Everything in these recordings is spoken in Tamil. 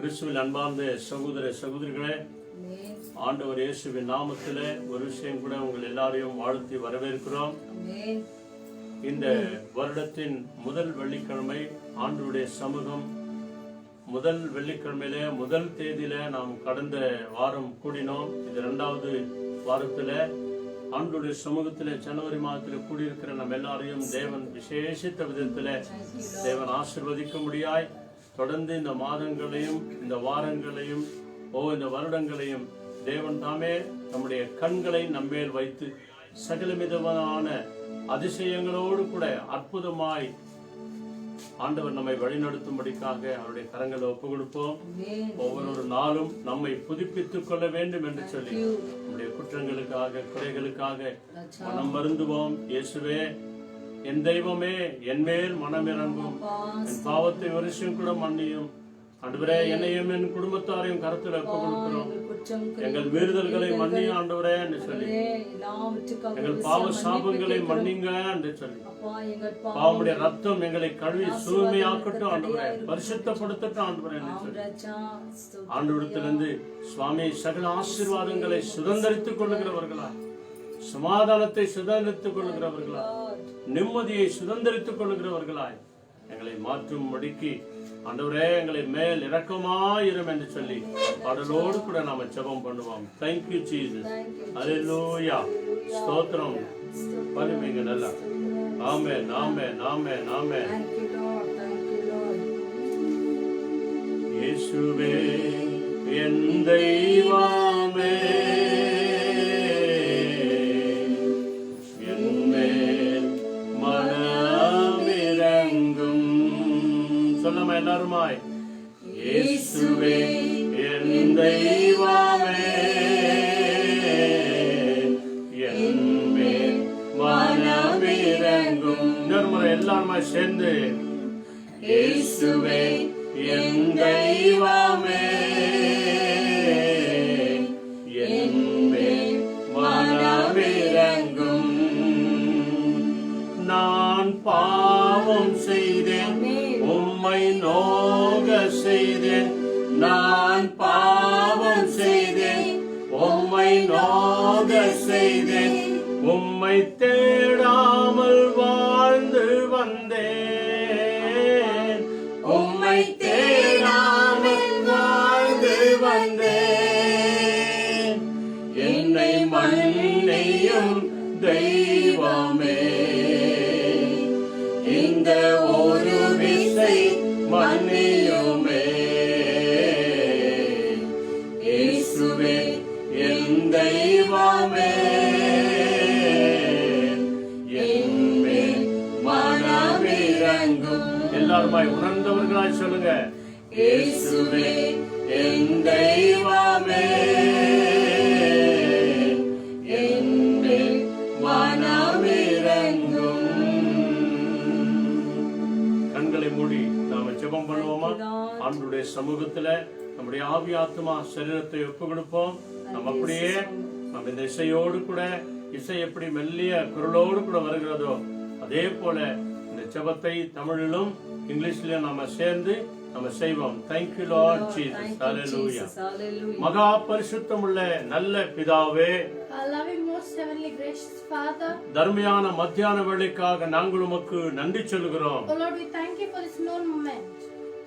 கிறிஸ்துவில் அன்பார்ந்த சகோதர சகோதரிகளே, ஆண்டவர் இயேசுவின் நாமத்திலே ஒரு விஷயம் கூட உங்கள் எல்லாரையும் வாழ்த்தி வரவேற்கிறோம். இந்த வருடத்தின் முதல் வெள்ளிக்கிழமை ஆண்டவருடைய சமூகம். முதல் வெள்ளிக்கிழமையில முதல் தேதியில நாம் கடந்த வாரம் கூடினோம். இது 2வது வாரத்துல ஆண்டவருடைய சமூகத்திலே ஜனவரி மாதத்தில் கூடியிருக்கிற நம்ம எல்லாரையும் தேவன் விசேஷித்த விதத்துல தேவன் ஆசீர்வதிக்க முடியாய் தொடர்ந்து இந்த மாதங்களையும் இந்த வாரங்களையும் இந்த வருடங்களையும் தேவன் தாமே நம்முடைய கண்களை நம்மேல் வைத்து சகல விதமான அதிசயங்களோடு கூட அற்புதமாய் ஆண்டவர் நம்மை வழிநடத்தும்படிக்காக அவருடைய கரங்களை ஒப்பு கொடுப்போம். ஒவ்வொரு நாளும் நம்மை புதுப்பித்துக் கொள்ள வேண்டும் என்று சொல்லி நம்முடைய குற்றங்களுக்காக குறைகளுக்காக மனம் வருந்துவோம். இயேசுவே, என் தெய்வமே, என் மேல் மனம் இறங்கும், என் பாவத்தை ஒரு விஷயம் கூட மன்னியும். ஆண்டவரே, என்னையும் என் குடும்பத்தாரையும் கருத்தில் ஒப்பு கொடுக்கிறோம். எங்கள் மீறுதல்களை மன்னியும் ஆண்டவரே என்று சொல்லி, எங்கள் பாவ சாபங்களை மன்னிங்க என்று சொல்லி, பாவமுடைய ரத்தம் எங்களை கழுவி தூய்மையாக்கட்டும் ஆண்டவரே, பரிசுத்தப்படுத்தட்டும் ஆண்டவரே என்று சொல்லி ஆண்டவரிடத்திலிருந்து சுவாமி சகல ஆசீர்வாதங்களை சுதந்திரித்துக் கொள்ளுகிறவர்களா, சமாதானத்தை சுதந்திரித்துக் கொள்ளுகிறவர்களா, நிம்மதியை சுதந்திரித்துக் கொள்ளுகிறவர்களாய் எங்களை மாற்றும் மடிக்கு ஆண்டவரே எங்களை மேல் இரக்கமாயிரும் என்று சொல்லி பாடலோடு கூட நாம ஜெபம் பண்ணுவோம். Thank you Jesus. அல்லேலூயா. ஸ்தோத்திரம். பரிமைங்க நல்லா. ஆமென், ஆமென், ஆமென், ஆமென். இயேசுவே என் தெய்வமே, சொல்லமா எல்லாருமாய். இயேசுவே என் தெய்வமே, என் மேல் மனமிரங்கும். இன்னொரு முறை எல்லாருமாய் சேர்ந்து, இயேசுவே என் தெய்வமே, என் மேல் மனமிரங்கும். நான் பாவம் செய்தேன், உம்மை நோக செய்தேன். நான் பாவம் செய்தேன், உம்மை நோக செய்தேன். உம்மை தேடாமல் வாழ்ந்து வந்தேன், உம்மை தேடாமல் வாழ்ந்து வந்தேன். என்னை மன்னியும் தெய்வமே, இந்த ஒரு விசை மன்னியுமே. இயேசுவே என் தெய்வமே, என் மேல் மனமிரங்கும். எல்லாருமாய் உணர்ந்தவர்களாய் சொல்லுங்க. இயேசுவே என் தெய்வமே, என் மேல் மனமிரங்கும். கண்களை மூடி நாம ஜெபம் பண்ணுவோமா? ஆண்டவருடைய சமூகத்துல நம்முடைய ஆவி ஆத்மா சரீரத்தை ஒப்பு கொடுப்போம். நம்ம அப்படியே நம்ம இந்த இசையோடு கூட, இசை எப்படி மெல்லிய குரலோடு கூட வருகிறதோ அதே போல இந்த ஜெபத்தை தமிழிலும் இங்கிலீஷ்லயும் நாம சேர்ந்து நம்ம செய்வோம். Thank you Lord Jesus. Hallelujah. மகா பரிசுத்தமுள்ள நல்ல பிதாவே, தர்மையான மத்தியான வேளைக்காக நாங்கள் உமக்கு நன்றி சொல்கிறோம்.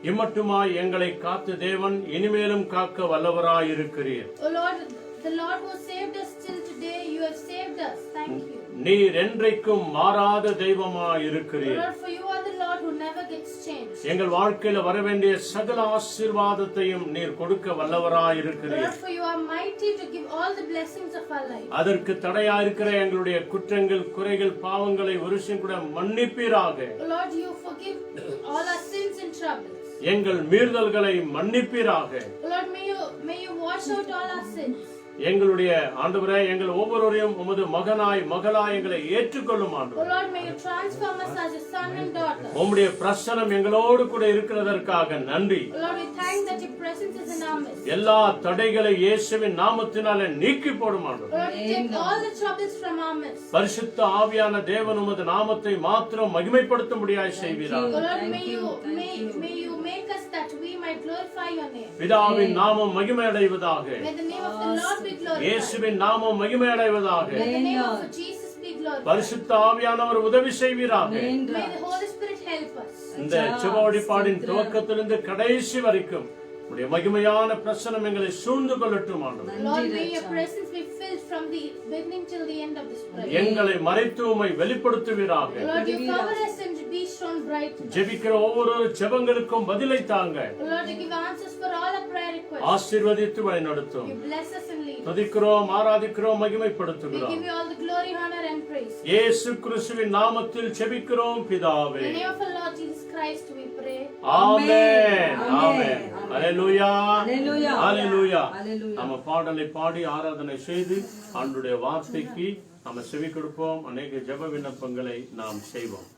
இம்மட்டுமாய் எங்களை காத்து தேவன் இனிமேலும் காக்க வல்லவராயிருக்கிறீர். நீர் என்றைக்கும் மாறாத தெய்வமாயிருக்கிறீர். எங்கள் வாழ்க்கையில வர வேண்டிய சகல ஆசீர்வாதத்தையும் நீர் கொடுக்க வல்லவராயிருக்கிறீர். அதற்கு தடையா இருக்கிற எங்களுடைய குற்றங்கள் குறைகள் பாவங்களை ஒரு விஷயம் கூட மன்னிப்பீராக. எங்கள் மீறுதல்களை மன்னிப்பீராக. எங்களுடைய ஆண்டவரே, எங்கள் ஒவ்வொருவரையும் உமது மகனாய் மகளாய் எங்களை ஏற்றுக்கொள்ளும் ஆண்டவரே. உம்முடைய பிரசன்னம் எங்களோடு கூட இருக்கிறதற்காக நன்றி. எல்லா தடைகளை இயேசுவின் நாமத்தினாலே நீக்கி போடும் ஆண்டவரே. பரிசுத்த ஆவியான தேவன் உமது நாமத்தை மாத்திரம் மகிமைப்படுத்தும்படியாய் செய்வீராக. May you make us that we might glorify your name. பிதாவின் நாமம் மகிமை அடைவதாக. May the name of the Lord be glorified. இயேசுவின் நாமம் மகிமை அடைவதாக. May the name of Jesus be glorified. பரிசுத்த ஆவியானவர் உதவி செய்வீராக. May the Holy Spirit help us. இந்த செபவழிபாடின் துவக்கத்திலிருந்து கடைசி வரைக்கும் உடைய மகிமையான பிரசன்னம் எங்களை சூழ்ந்து கொள்ளட்டும் ஆண்டவரே. Lord, may your presence be filled from the beginning till the end of this prayer. எங்களை மறைத்து உம்மை வெளிப்படுத்துவீராக. Lord, you cover us and be shown bright. ஜெபிக்கிற ஒவ்வொரு ஜெபங்களுக்கும் பதிலை தாங்க. Lord, you give answers for all our prayer requests. ஆசீர்வதித்து வழிநடத்தும். You bless us and lead. துதிக்கிறோம், ஆராதிக்கிறோம், We மகிமைப்படுத்துகிறோம். give you all the glory, honor and praise. இயேசு கிறிஸ்துவின் நாமத்தில் ஜெபிக்கிறோம் பிதாவே. In the name of the Lord Jesus Christ we pray. Amen. Amen. Hallelujah. Hallelujah. Hallelujah. Hallelujah. நம்ம பாடலை பாடி ஆராதனை செய்து ஆண்டவருடைய வார்த்தைக்கு நம்ம செவி கொடுப்போம். அநேக ஜெப விண்ணப்பங்களை நாம் செய்வோம்.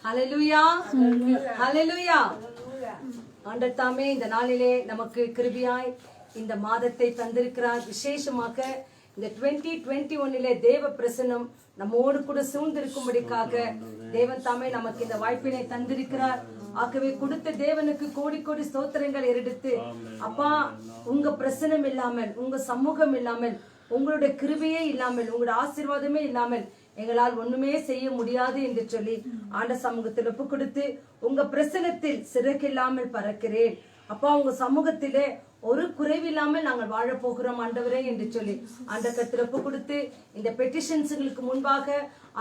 Hallelujah. Hallelujah. ஆண்டவர் தாமே இந்த நாளிலே நமக்கு கிருபையாய் இந்த மாதத்தை தந்திருக்கிறார். விசேஷமாக இந்த 2021 தேவ பிரசன்னம் நம்மோடு கூட சூழ்ந்திருக்கும்படிக்காக தேவன் தாமே நமக்கு இந்த வாய்ப்பினை தந்திருக்கிறார். ஆகவே கொடுத்த தேவனுக்கு கோடி கோடி ஸ்தோத்திரங்கள் எடுத்து, அப்பா உங்க பிரசனம் இல்லாமல், உங்க சமூகம் இல்லாமல், உங்களுடைய கிருபையே இல்லாமல், உங்களுடைய ஆசீர்வாதமே இல்லாமல் எங்களால் ஒண்ணுமே செய்ய முடியாது என்று சொல்லி ஆண்ட சமூகத்தில் ஒப்பு கொடுத்து, உங்க பிரசனத்தில் சிறகில்லாமல் பறக்கிறேன் அப்பா, உங்க சமூகத்திலே ஒரு குறைவில்லாமல் நாங்கள் வாழ போகிறோம் ஆண்டவரே என்று சொல்லி ஆண்ட கர்த்தர் ஒப்பு கொடுத்து, இந்த பெட்டிஷன்ஸ்களுக்கு முன்பாக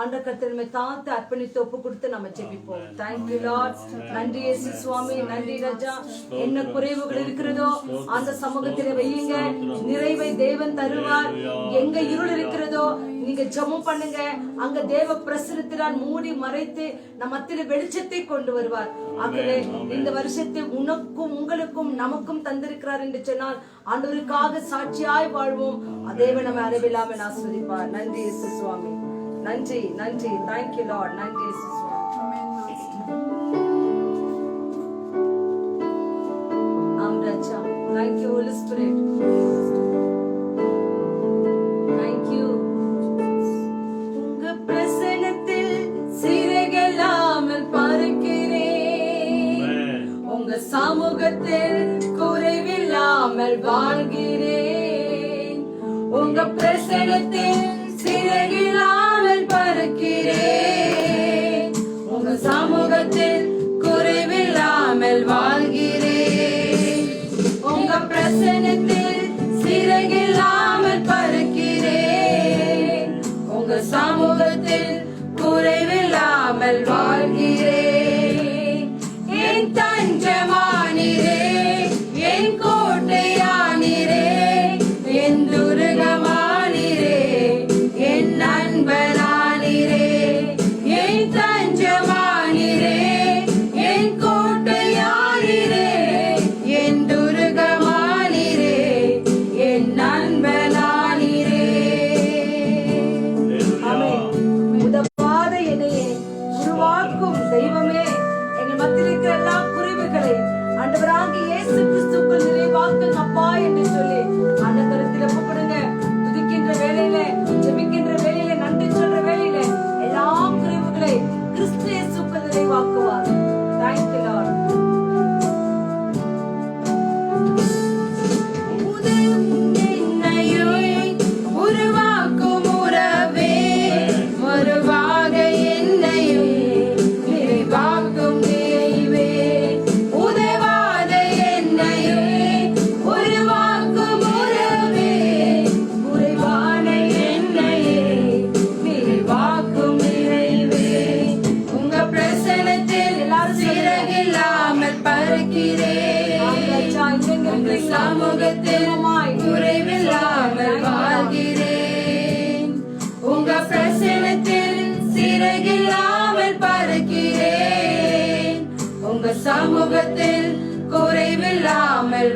ஆண்ட கர்த்தர் தாத்து அர்ப்பணித்து ஒப்பு கொடுத்து நம்ம ஜெபிப்போம். Thank you Lord. நன்றி இயேசு சுவாமி, நன்றி ராஜா. என்ன குறைவுகள் இருக்கிறதோ அந்த சமூகத்திலே வையுங்க, நிறைவை தேவன் தருவார். எங்க இருள் இருக்கிறதோ நீங்க ஜெபம் பண்ணுங்க, அங்க தேவ பிரசன்னத்தினால் மூடி மறைத்து நம்ம மத்தியில வெளிச்சத்தை கொண்டு வருவார். ஆகவே இந்த வருஷத்தை உனக்கும் உங்களுக்கும் நமக்கும் தந்திருக்கிறார் என்று சொன்னால் ஆண்டவருக்காக சாட்சியாய் வாழ்வோம். தேவன் நம்ம அளவில்லாமல் ஆசீர்வதிப்பார். நன்றி இயேசு சுவாமி, நன்றி நன்றி. Thank you Lord. நன்றி இயேசு சுவாமி. ஆம் ராஜா. Thank you holy spirit. தேங்க்யூ. உங்க பிரசன்னத்தில் சிறகெல்லாமல் பறக்கிறேன், உங்க சமூகத்தில் குறைவில்லாமல் வாழ்கிறேன். உங்க பிரசன்னத்தில் சிறகில்லாமல் பறக்கிறேன், உங்க சமூகத்தில் குறைவில்லாமல் வாழ்கிறேன். உங்க பிரசன்னத்தில் சிறகில்லாமல் பறக்கிறேன், உங்க சமூகத்தில் குறைவில்லாமல் வாழ்கிறேன். என் தஞ்சமானிரே, என் கோட்டையானிரே, என் துருகமானிரே, என் நண்பனானிரே. என் தஞ்சமானிரே, என் கோட்டையானிரே, என் துருகமானிரே, என் நண்பனானிரே. உதவாத என்னையே உருவாக்கும் தெய்வ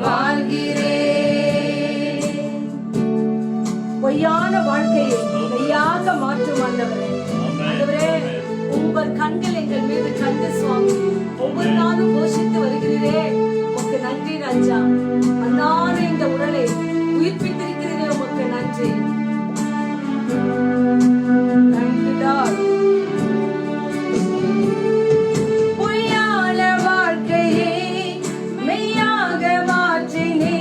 வாழ்கிறேன். பொய்யான வாழ்க்கையை மெய்யாக மாற்றும் ஆண்டவரே. ஆண்டவரே, உங்கள் கண்கள் எங்கள் மீது கண்டு சுவாமி ஒவ்வொரு நாளும் போஷித்து வருகிறீரே, உமக்கு நன்றி ராஜா. அன்னான இந்த உடலை உயிர்ப்பித்திருக்கிறீரே, உமக்கு நன்றி. பொய்யான வாழ்க்கையை மெய்யாக மாற்றினே,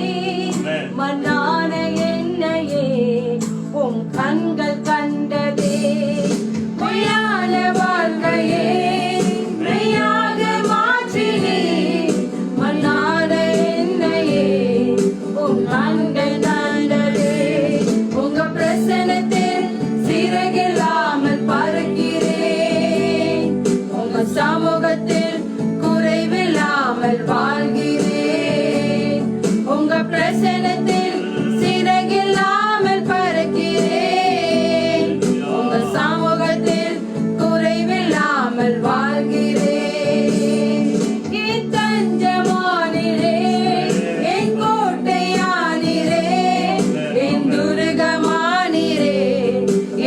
மன்னான என்னையே உம் கண்கள் கண்டதே. பொய்யான வாழ்க்கையே மெய்யாக மாற்றினே, மன்னான என்னையே உம் கண்கள் கண்டதே. உங்க பிரசனத்தில் சிறகில்லாமல் பறக்கிறேன், உங்க சமூகத்தில் குறைவில்லாமல் வாழ்கிறேன். உங்க பிரசனத்தில் சிறகில்லாமல் பறக்கிறேன், உங்க சமூகத்தில் குறைவில்லாமல் வாழ்கிறேன். என் தஞ்சமானிரே, என் கோட்டையானிரே, என் துருகமானிரே,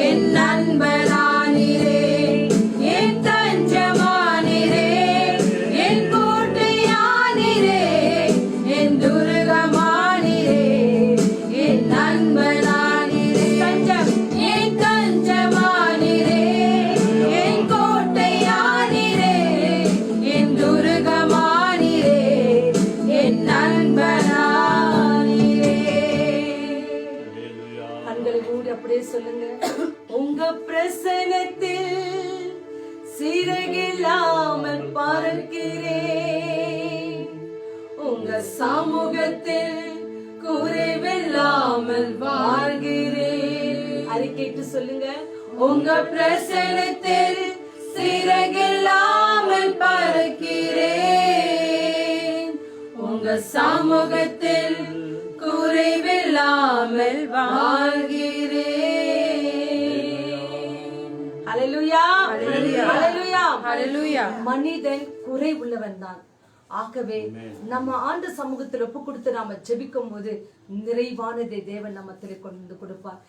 என் நண்பனானிரே. என் தஞ்சமானிரே, என் கோட்டையானிரே, என் துருகமானிரே, என் நண்பனானிரே. தஞ்சம் என் தஞ்சமானிரே, என் கோட்டையானிரே, என் துருகமானிரே, என் நண்பனானிரே. கண்களை மூடி அப்படியே சொல்லுங்க. உங்க பிரசனத்தில் சிறகில்லாமல் பறக்கிறேன், உங்க சமூகத்தில் குறைவில்லாமல் வாழ்கிறேன். அதை கேட்டு சொல்லுங்க. உங்க பிரசனத்தில் சிறகில்லாமல் பறக்கிறேன், உங்க சமூகத்தில் குறைவில்லாமல் வாழ்கிறேன். ஹல்லேலூயா, ஹல்லேலூயா, ஹல்லேலூயா. மனிதன் குறை உள்ளவன் தான். ஆகவே நம்ம ஆண்டு சமூகத்தில் ஒப்பு கொடுத்து நாம ஜெபிக்கும் போது நிறைவானதை தேவன் நம்மத்திலே கொண்டு வந்து கொடுப்பார்.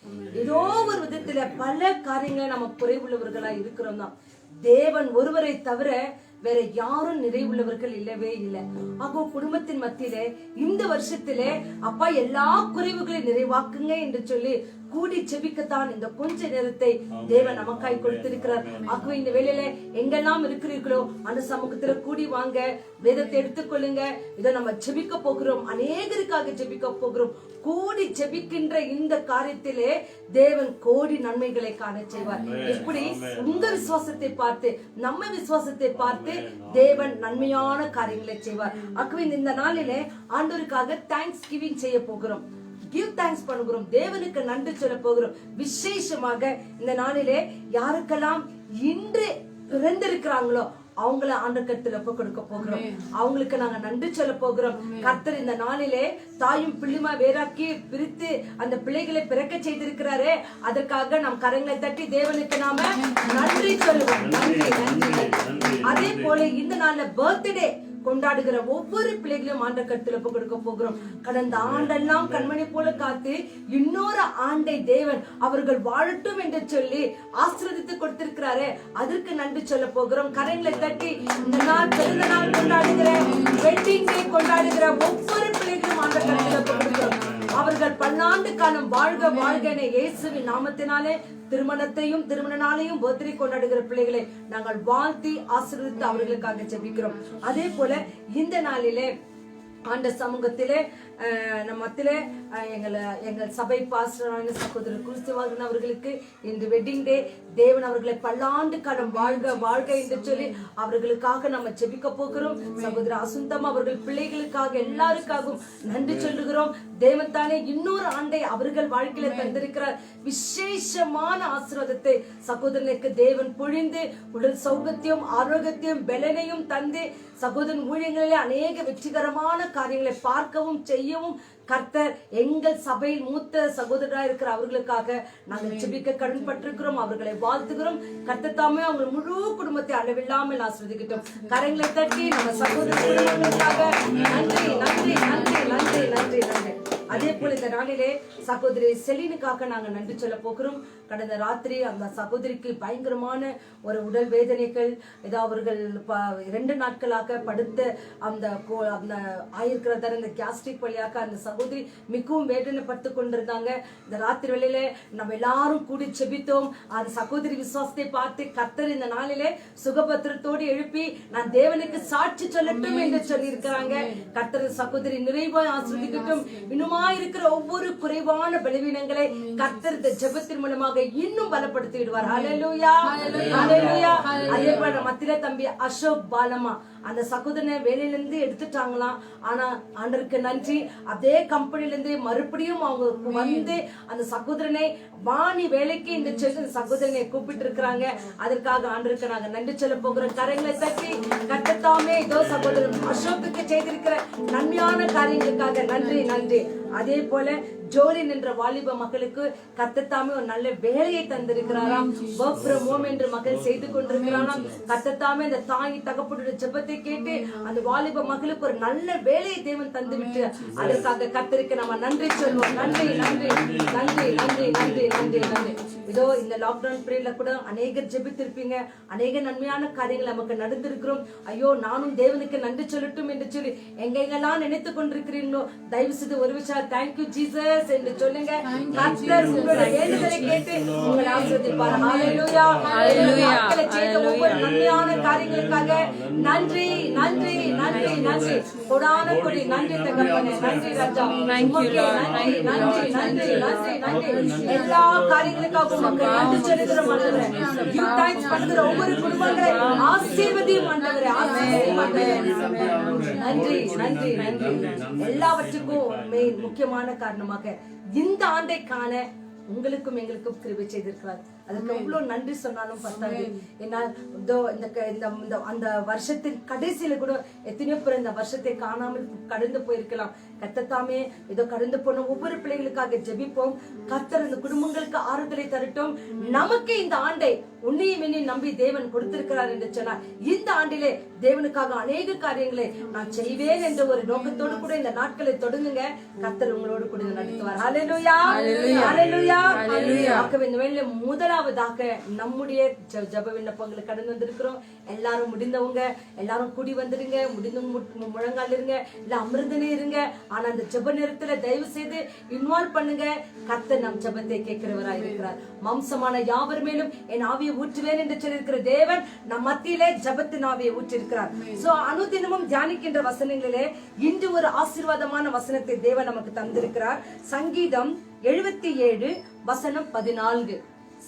ஏதோ ஒரு விதத்துல பல காரியங்களை நம்ம குறைவுள்ளவர்களா இருக்கிறோம் தான். தேவன் ஒருவரை தவிர வேற யாரும் நிறைவுள்ளவர்கள் இல்லவே இல்லை. ஆகோ குடும்பத்தின் மத்தியிலே இந்த வருஷத்திலே அப்பா எல்லா குறைவுகளையும் நிறைவாக்குங்க என்று சொல்லி கூடி செபிக்கத்தான் இந்த கொஞ்ச நேரத்தை தேவன் நமக்காய் கொடுத்திருக்கிறார். ஆகவே இந்த வேளையில எங்கெல்லாம் இருக்கிறீர்களோ அந்த சமூகத்துல கூடி வாங்க, வேதத்தை எடுத்துக்கொள்ளுங்க. இதை நம்ம ஜெபிக்க போகிறோம், அநேகருக்காக ஜெபிக்க போகிறோம். கூடி ஜெபிக்கின்ற இந்த காரியத்திலே தேவன் கோடி நன்மைகளை காண செய்வார். எப்படி உங்க விசுவாசத்தை பார்த்து நம்ம விசுவாசத்தை பார்த்து தேவன் நன்மையான காரியங்களை செய்வார். ஆகவே இந்த நாளிலே ஆண்டவருக்காக தேங்க்ஸ் கிவிங் செய்ய போகிறோம். கிவ் தேங்க்ஸ் பண்ணுகிறோம், தேவனுக்கு நன்றி சொல்ல போகிறோம். விசேஷமாக இந்த நாளிலே யாருக்கெல்லாம் இன்று பிறந்திருக்கிறாங்களோ அவங்கள ஆண்டவர்கிட்ட ஒப்பு கொடுக்க போகிறோம். அவங்களுக்கு நாங்க நன்றி சொல்ல போகிறோம். கர்த்தர் இந்த நாளிலே தாயும் பிள்ளைமா வேறாக்கி பிரித்து அந்த பிள்ளைகளை பிறக்க செய்திருக்கிறாரே, அதற்காக நம் கரங்களை தட்டி தேவனுக்கு நாம நன்றி சொல்லுவோம். நன்றி, நன்றி. அதே போல இந்த நாள்ல பர்த்டே கொண்டாடுகிற ஒவ்வொரு பிள்ளைகளையும் ஆண்டவர்கிட்ட ஒப்பு கொடுக்க போகிறோம். கடந்த ஆண்டெல்லாம் கண்மணி போல காத்து இன்னொரு ஆண்டை தேவன் அவர்கள் வாழட்டும் என்று சொல்லி ஆசீர்வதித்து கொடுத்திருக்கிறாரே, அதற்கு நன்றி சொல்ல போகிறோம். கரங்களை தட்டி இந்த நாள் பிறந்த நாள் கொண்டாடுகிற, வெட்டிங் டே கொண்டாடுகிற ஒவ்வொரு பிள்ளைகளும் ஆண்டவர்கிட்ட ஒப்பு கொடுக்கிறோம். அவர்கள் பல்லாண்டு காலம் வாழ்க வாழ்க என இயேசுவின் நாமத்தினாலே திருமணத்தையும் திருமண நாளையும் பர்த்டே கொண்டாடுகிற பிள்ளைகளை நாங்கள் வாழ்த்தி ஆசீர்வதித்து அவர்களுக்காக ஜெபிக்கிறோம். அதே போல இந்த நாளிலே ஆண்ட சமூகத்திலே நம்ம மத்தியிலே எங்கள் சபை பாஸ்டரான சகோதரர் கிறிஸ்துவாகன் அவர்களுக்கு இன்று வெட்டிங் டே. தேவன் அவர்களை பல்லாண்டு காலம் வாழ்க வாழ்க என்று சொல்லி அவர்களுக்காக நம்ம ஜெபிக்க போகிறோம். சகோதரர் அசுந்தம் அவர்கள் பிள்ளைகளுக்காக எல்லாருக்காகவும் நன்றி சொல்லுகிறோம். தேவன் தானே இன்னொரு ஆண்டை அவர்கள் வாழ்க்கையில தந்திருக்கிறார். விசேஷமான ஆசீர்வாதத்தை சகோதரனுக்கு தேவன் பொழிந்து உடல் சௌகத்தியம் ஆரோக்கியத்தையும் பலனையும் தந்து சகோதரன் ஊழியங்களிலே அநேக வெற்றிகரமான காரியங்களை பார்க்கவும் செய்யவும் கர்த்தர் எங்கள் சபையில் மூத்த சகோதரராக இருக்கிற அவர்களுக்காக நாங்கள் ஜெபிக்க கடன்பட்டிருக்கிறோம். அவர்களை வாழ்த்துகிறோம். கர்த்தர் தாமே அவங்க முழு குடும்பத்தை அளவில்லாமல் ஆசீர்வதிக்கட்டும். கரங்களை தட்டி நம்ம சகோதரர்களுக்காக நன்றி நன்றி நன்றி நன்றி நன்றி நன்றி நன்றி. அதே போல இந்த நாளிலே சகோதரி செலினுக்காக நாங்க நன்றி சொல்ல போகிறோம். கடந்த ராத்திரி அந்த சகோதரிக்கு பயங்கரமான ஒரு உடல் வேதனைகள், ஏதோ அவர்கள் 2 நாட்களாக படுத்த அந்த ஆயிருக்கிறத இந்த கேஸ்ட்ரிக் வழியாக அந்த சகோதரி மிகவும் வேதனைப்பட்டு கொண்டிருந்தாங்க. இந்த ராத்திரி வேளையில நம்ம எல்லாரும் கூடி செபித்தோம். அந்த சகோதரி விசுவாசத்தை பார்த்து கர்த்தர் இந்த நாளிலே சுகபத்திரத்தோடு எழுப்பி நான் தேவனுக்கு சாட்சி சொல்லட்டும் என்று சொல்லி இருக்கிறாங்க. கர்த்தர் சகோதரி நிறைவாய் ஆசீர்வதிக்கட்டும். இன்னுமா இருக்கிற ஒவ்வொரு குறைவான பலவீனங்களை கர்த்தர் இந்த ஜெபத்தின் மூலமாக இன்னும் பலப்படுத்தி விடுவார். ஹல்லேலூயா ஹல்லேலூயா. அதே போல மத்தியில தம்பி அசோக் பாலமா அந்த சகோதரனை வேலையிலிருந்து எடுத்துட்டாங்களாம். ஆனா ஆண்டவருக்கு நன்றி, அதே கம்பெனில இருந்து மறுபடியும் அவங்க வந்து அந்த சகோதரனை வாணி வேலைக்கு இந்த சகோதரனை கூப்பிட்டு இருக்கிறாங்க. அதற்காக ஆண்டவருக்கு நாங்க நன்றி சொல்ல போகிறோம். கரங்களை தட்டி கட்டத்தாமே இதோ சகோதரன் அசோக்குக்கு செய்திருக்கிற நன்மையான காரியங்களுக்காக நன்றி நன்றி. அதே போல ஜோலின் என்ற வாலிப மகளுக்கு கர்த்தத்தாமே ஒரு நல்ல வேலையை தந்திருக்கிறாராம். வொர்க் ஃப்ரம் ஹோம் என்று மகள் செய்து கொண்டிருக்கிறாராம். கர்த்தத்தாமே அந்த தாய் தகப்பனுடைய ஜெபத்தை கேட்டு அந்த வாலிப மகளுக்கு ஒரு நல்ல வேலையை தேவன் தந்துவிட்டு அதற்காக கர்த்தருக்கு நம்ம நன்றி சொல்வோம். நன்றி நன்றி நன்றி நன்றி நன்றி நன்றி நன்றி. இதோ இந்த லாக்டவுன் பீரியட்ல கூட அநேகர் ஜெபித்திருப்பீங்க. அநேக நன்மையான காரியங்கள் நமக்கு நடந்திருக்கிறோம். ஐயோ நானும் தேவனுக்கு நன்றி சொல்லட்டும் என்று சொல்லி எங்கெங்கெல்லாம் நினைத்து கொண்டிருக்கிறீங்களோ தயவு செய்து ஒரு விஷயம் தேங்க்யூ ஜீசஸ் என்று சொல்லுங்க. கர்த்தர் உங்களுடைய வேண்டுதலை கேட்டு உங்களை ஆசீர்வதிப்பார். ஹல்லேலூயா ஹல்லேலூயா. செய்த ஒவ்வொரு நன்மையான காரியங்களுக்காக நன்றி நன்றி நன்றி நன்றி. கொடான கொடி நன்றி தகப்பனே. நன்றி ராஜா. நன்றி நன்றி நன்றி நன்றி நன்றி. எல்லா காரியங்களுக்காக மக்கள் நன்றி சொல்லுகிறோம் ஆண்டவரே. கிவ் தேங்க்ஸ் பண்ணுகிற ஒவ்வொரு குடும்பங்களை ஆசீர்வதியும் ஆண்டவரே. ஆசீர்வதியும் ஆண்டவரே. நன்றி நன்றி நன்றி. எல்லாவற்றுக்கும் மெயின் முக்கியமான காரணமாக இந்த ஆண்டை காண உங்களுக்கும் எங்களுக்கும் கிருபை செய்திருக்கிறார். அதுக்கு எவ்வளவு நன்றி சொன்னாலும் பத்தாது. ஏன்னா அந்த வருஷத்தின் கடைசியில கூட எத்தனையோ பேர் இந்த வருஷத்தை காணாமல் கடந்து போயிருக்கலாம். கர்த்தத்தாமே ஏதோ கடந்து போன ஒவ்வொரு பிள்ளைகளுக்காக ஜெபிப்போம். கர்த்தர் இந்த குடும்பங்களுக்கு ஆறுதலை தரட்டும். நமக்கு இந்த ஆண்டை உன்னையும் என்னையும் நம்பி தேவன் கொடுத்திருக்கிறார் என்று சொன்னார். இந்த ஆண்டிலே தேவனுக்காக அநேக காரியங்களை நான் செய்வேன் என்ற ஒரு நோக்கத்தோடு கூட இந்த நாட்களை தொடங்குங்க. கர்த்தர் உங்களோடு கூட நடத்துவார். ஹல்லேலூயா ஹல்லேலூயா ஹல்லேலூயா. இந்த வேளையில முதலாவதாக நம்முடைய ஜெப விண்ணப்பங்களை கடந்து வந்திருக்கிறோம். எல்லாரும் முடிந்தவங்க எல்லாரும் கூடி வந்துருங்க. முடிந்த முழங்கால் இருங்க, இல்ல அமிர்தனே இருங்க. ஆனா அந்த ஜெப நேரத்துல தயவு செய்து இன்வால்வ் பண்ணுங்க. கர்த்தர் நம் ஜெபத்தை கேட்கிறவராய் இருக்கிறார். மாம்சமான யாவர் மேலும் என் ஆவியை ஊற்றுவேன் என்று சொல்லியிருக்கிற தேவன் நம் மத்தியிலே ஜெபத்தின் ஆவியை ஊற்றிருக்கிறார். சோ அனுதினமும் தியானிக்கின்ற வசனங்களிலே இன்று ஒரு ஆசீர்வாதமான வசனத்தை தேவன் நமக்கு தந்திருக்கிறார். சங்கீதம் 77 வசனம் 14.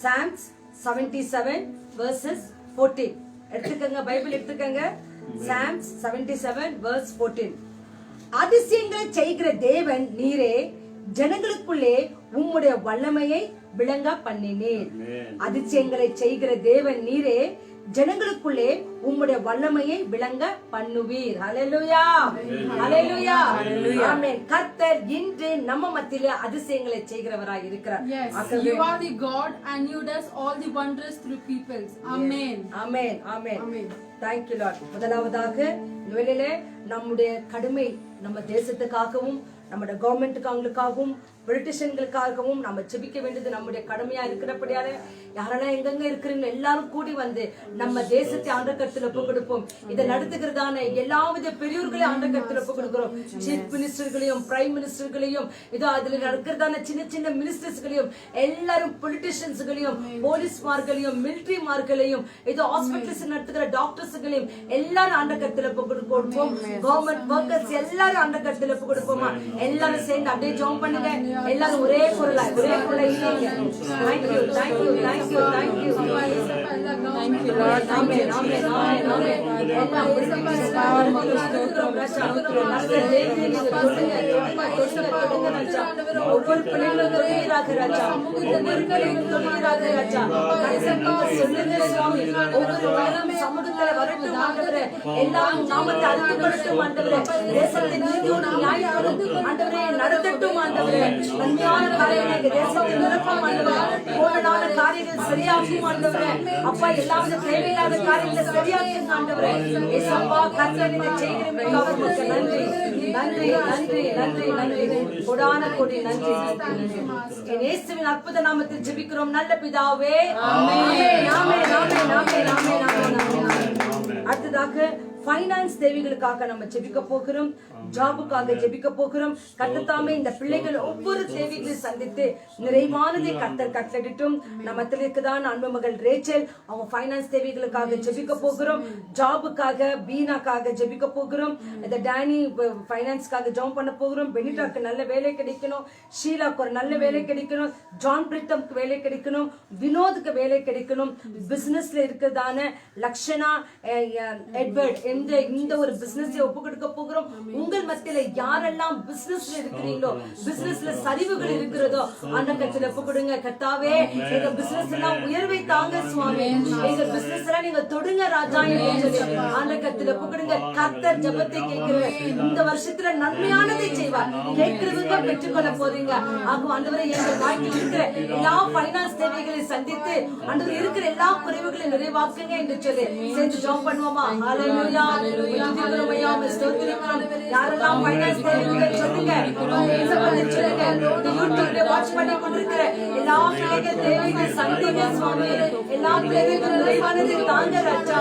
Psalms 77 verses 14. எடுத்துக்கங்க, பைபிள் எடுத்துக்கங்க. Psalms 77 verse 14. அதிசயங்களை செய்கிற தேவன் நீரே, ஜனங்களுக்குள்ளே உம்முடைய வல்லமையை விளங்க பண்ணினீர். அதிசயங்களை செய்கிற தேவன் நீரே, ஜனங்களுக்குள்ளே உம்முடைய வல்லமையை விளங்க பண்ணுவீர். ஹல்லேலூயா ஹல்லேலூயா ஆமென். கர்த்தர் இன்று நம்ம மத்தியிலே அதிசயங்களை செய்கிறவராய் இருக்கிறார். You are the God and you does all the wonders through people. Amen. Amen. Amen. Thank you Lord. முதலாவதாக இந்த வேளையிலே நம்முடைய கடமை நம்ம தேசத்துக்காகவும் நம்முடைய கவர்மெண்ட்டுக்காகவும் பொலிட்டிஷியன்களுக்காகவும் நம்ம ஜெபிக்க வேண்டியது நம்முடைய கடமையா இருக்கிறபடியால யாரெல்லாம் எங்கெங்க இருக்கிறீங்க எல்லாரும் கூடி வந்து நம்ம தேசத்தை ஆண்ட கருத்துல ஒப்பு கொடுப்போம். இதை நடத்துகிறதான எல்லாவித பெரியோர்களையும் ஆண்ட கருத்துல ஒப்பு கொடுக்கிறோம். சீஃப் மினிஸ்டர்களையும் பிரைம் மினிஸ்டர்களையும் இதோ அதுல நடக்கிறதான சின்ன சின்ன மினிஸ்டர்ஸ்களையும் எல்லாரும் பொலிட்டிஷியன்ஸ்களையும் போலீஸ்மார்களையும் மிலிட்டரிமார்களையும் இதோ ஹாஸ்பிட்டல்ஸ் நடத்துகிற டாக்டர்ஸ்களையும் எல்லாரும் ஆண்ட கருத்துல ஒப்பு கொடுப்போம். கவர்மெண்ட் ஒர்க்கர்ஸ் எல்லாரும் ஆண்ட கருத்துல ஒப்பு கொடுப்போமா. எல்லாரும் சேர்ந்து அப்படியே ஜெபம் பண்ணுங்க. எல்லாரும் ஒரே குரலா இல்லைங்க. Thank you thank you thank you thank you thank you Lord. Amen amen amen amen. எல்லா புரிதலுக்கு ஸ்தோத்திரம் ராஜா. ஒவ்வொரு பிள்ளைகளும் தொழுகிறாக ராஜா. ஒவ்வொரு பிள்ளைகளும் தொழுகிறாக ராஜா. சொல்லுங்க சுவாமி. ஒவ்வொரு மகனும் சமூகத்துல வரட்டும் ஆண்டவரே. எல்லாம் நாமத்தை அறிந்துபடுத்தும் ஆண்டவரே. தேசத்தின் நீதியோடு நியாயத்தோடு ஆண்டவரே நடத்தட்டும் ஆண்டவரே. நன்மையான காரியங்களை எங்க தேசத்தில் நிரப்பும் ஆண்டவரே. கோணலான காரியங்கள் சரியாகும் ஆண்டவரே. அப்பா எல்லாமே தேவையில்லாத காரியங்களை சரியாக்குங்க ஆண்டவரே. ஏசப்பா கர்த்தர் இதை செய்கிறீர்கள் உமக்கு நன்றி நன்றி நன்றி நன்றி நன்றி கொடான கொடி நன்றி. என் இயேசுவின் அற்புத நாமத்தில் ஜெபிக்கிறோம் நல்ல பிதாவே. ஆமென் ஆமென் ஆமென் ஆமென் ஆமென் ஆமென் ஆமென். அடுத்ததாக ஃபைனான்ஸ் தேவைகளுக்காக நம்ம ஜெபிக்க போகிறோம். ஜாபுக்காக ஜெபிக்க போகிறோம். கர்த்தர் இந்த பிள்ளைகள் ஒவ்வொரு தேவைகளை சந்தித்து நிறைவானதை கர்த்தர் கட்டளிட்டும். நம்மத்தில் இருக்குதான் அன்பு மகள் ரேச்சல், அவங்க ஃபைனான்ஸ் தேவைகளுக்காக ஜெபிக்க போகிறோம். ஜாபுக்காக பீனாக்காக ஜெபிக்க போகிறோம். இந்த டேனி ஃபைனான்ஸ்க்காக ஜாப் பண்ண போகிறோம். பெனிட்டாக்கு நல்ல வேலை கிடைக்கணும். ஷீலாக்கு ஒரு நல்ல வேலை கிடைக்கணும். ஜான் பிரிட்டம்க்கு வேலை கிடைக்கணும். வினோதுக்கு வேலை கிடைக்கணும். பிசினஸ்ல இருக்கிறதான லக்ஷனா எட்வர்ட் இந்த ஒரு பிசினஸ் ஒப்பு கொடுக்க போகிறோம். உங்கள் மத்தியில யாரெல்லாம் பிசினஸ்ல இருக்கிறீங்களோ, பிசினஸ்ல சரிவுகள் இருக்கிறதோ அந்த கட்சியில ஒப்பு கொடுங்க. கர்த்தாவே எங்க பிசினஸ் எல்லாம் உயர்வை தாங்க சுவாமி. எங்க பிசினஸ் எல்லாம் நீங்க தொடுங்க ராஜா அந்த கட்சியில ஒப்பு கொடுங்க. கர்த்தர் ஜெபத்தை கேட்கிறவர் இந்த வருஷத்துல நன்மையானதை செய்வார். கேட்கிறவங்க பெற்றுக்கொள்ள போறீங்க. ஆகும் ஆண்டவரே எங்க வாழ்க்கையில் இருக்கிற எல்லா ஃபைனான்ஸ் தேவைகளை சந்தித்து ஆண்டவர் இருக்கிற எல்லா குறைவுகளை நிறைவாக்குங்க என்று சொல்லி சேர்ந்து ஜெபம் பண்ணுவோமா? ஹalleluya. யாரெல்லாம் ஃபைனான்ஸ் தேவைகள் சொல்லுங்க. யூடியூப்ல வாட்ச் பண்ணி கொண்டிருக்கிற எல்லா பிள்ளைகள் தேவைகள் சந்திங்க சுவாமி. எல்லா பிள்ளைகளுக்கும் நிறைவானதை தாங்க ராஜா.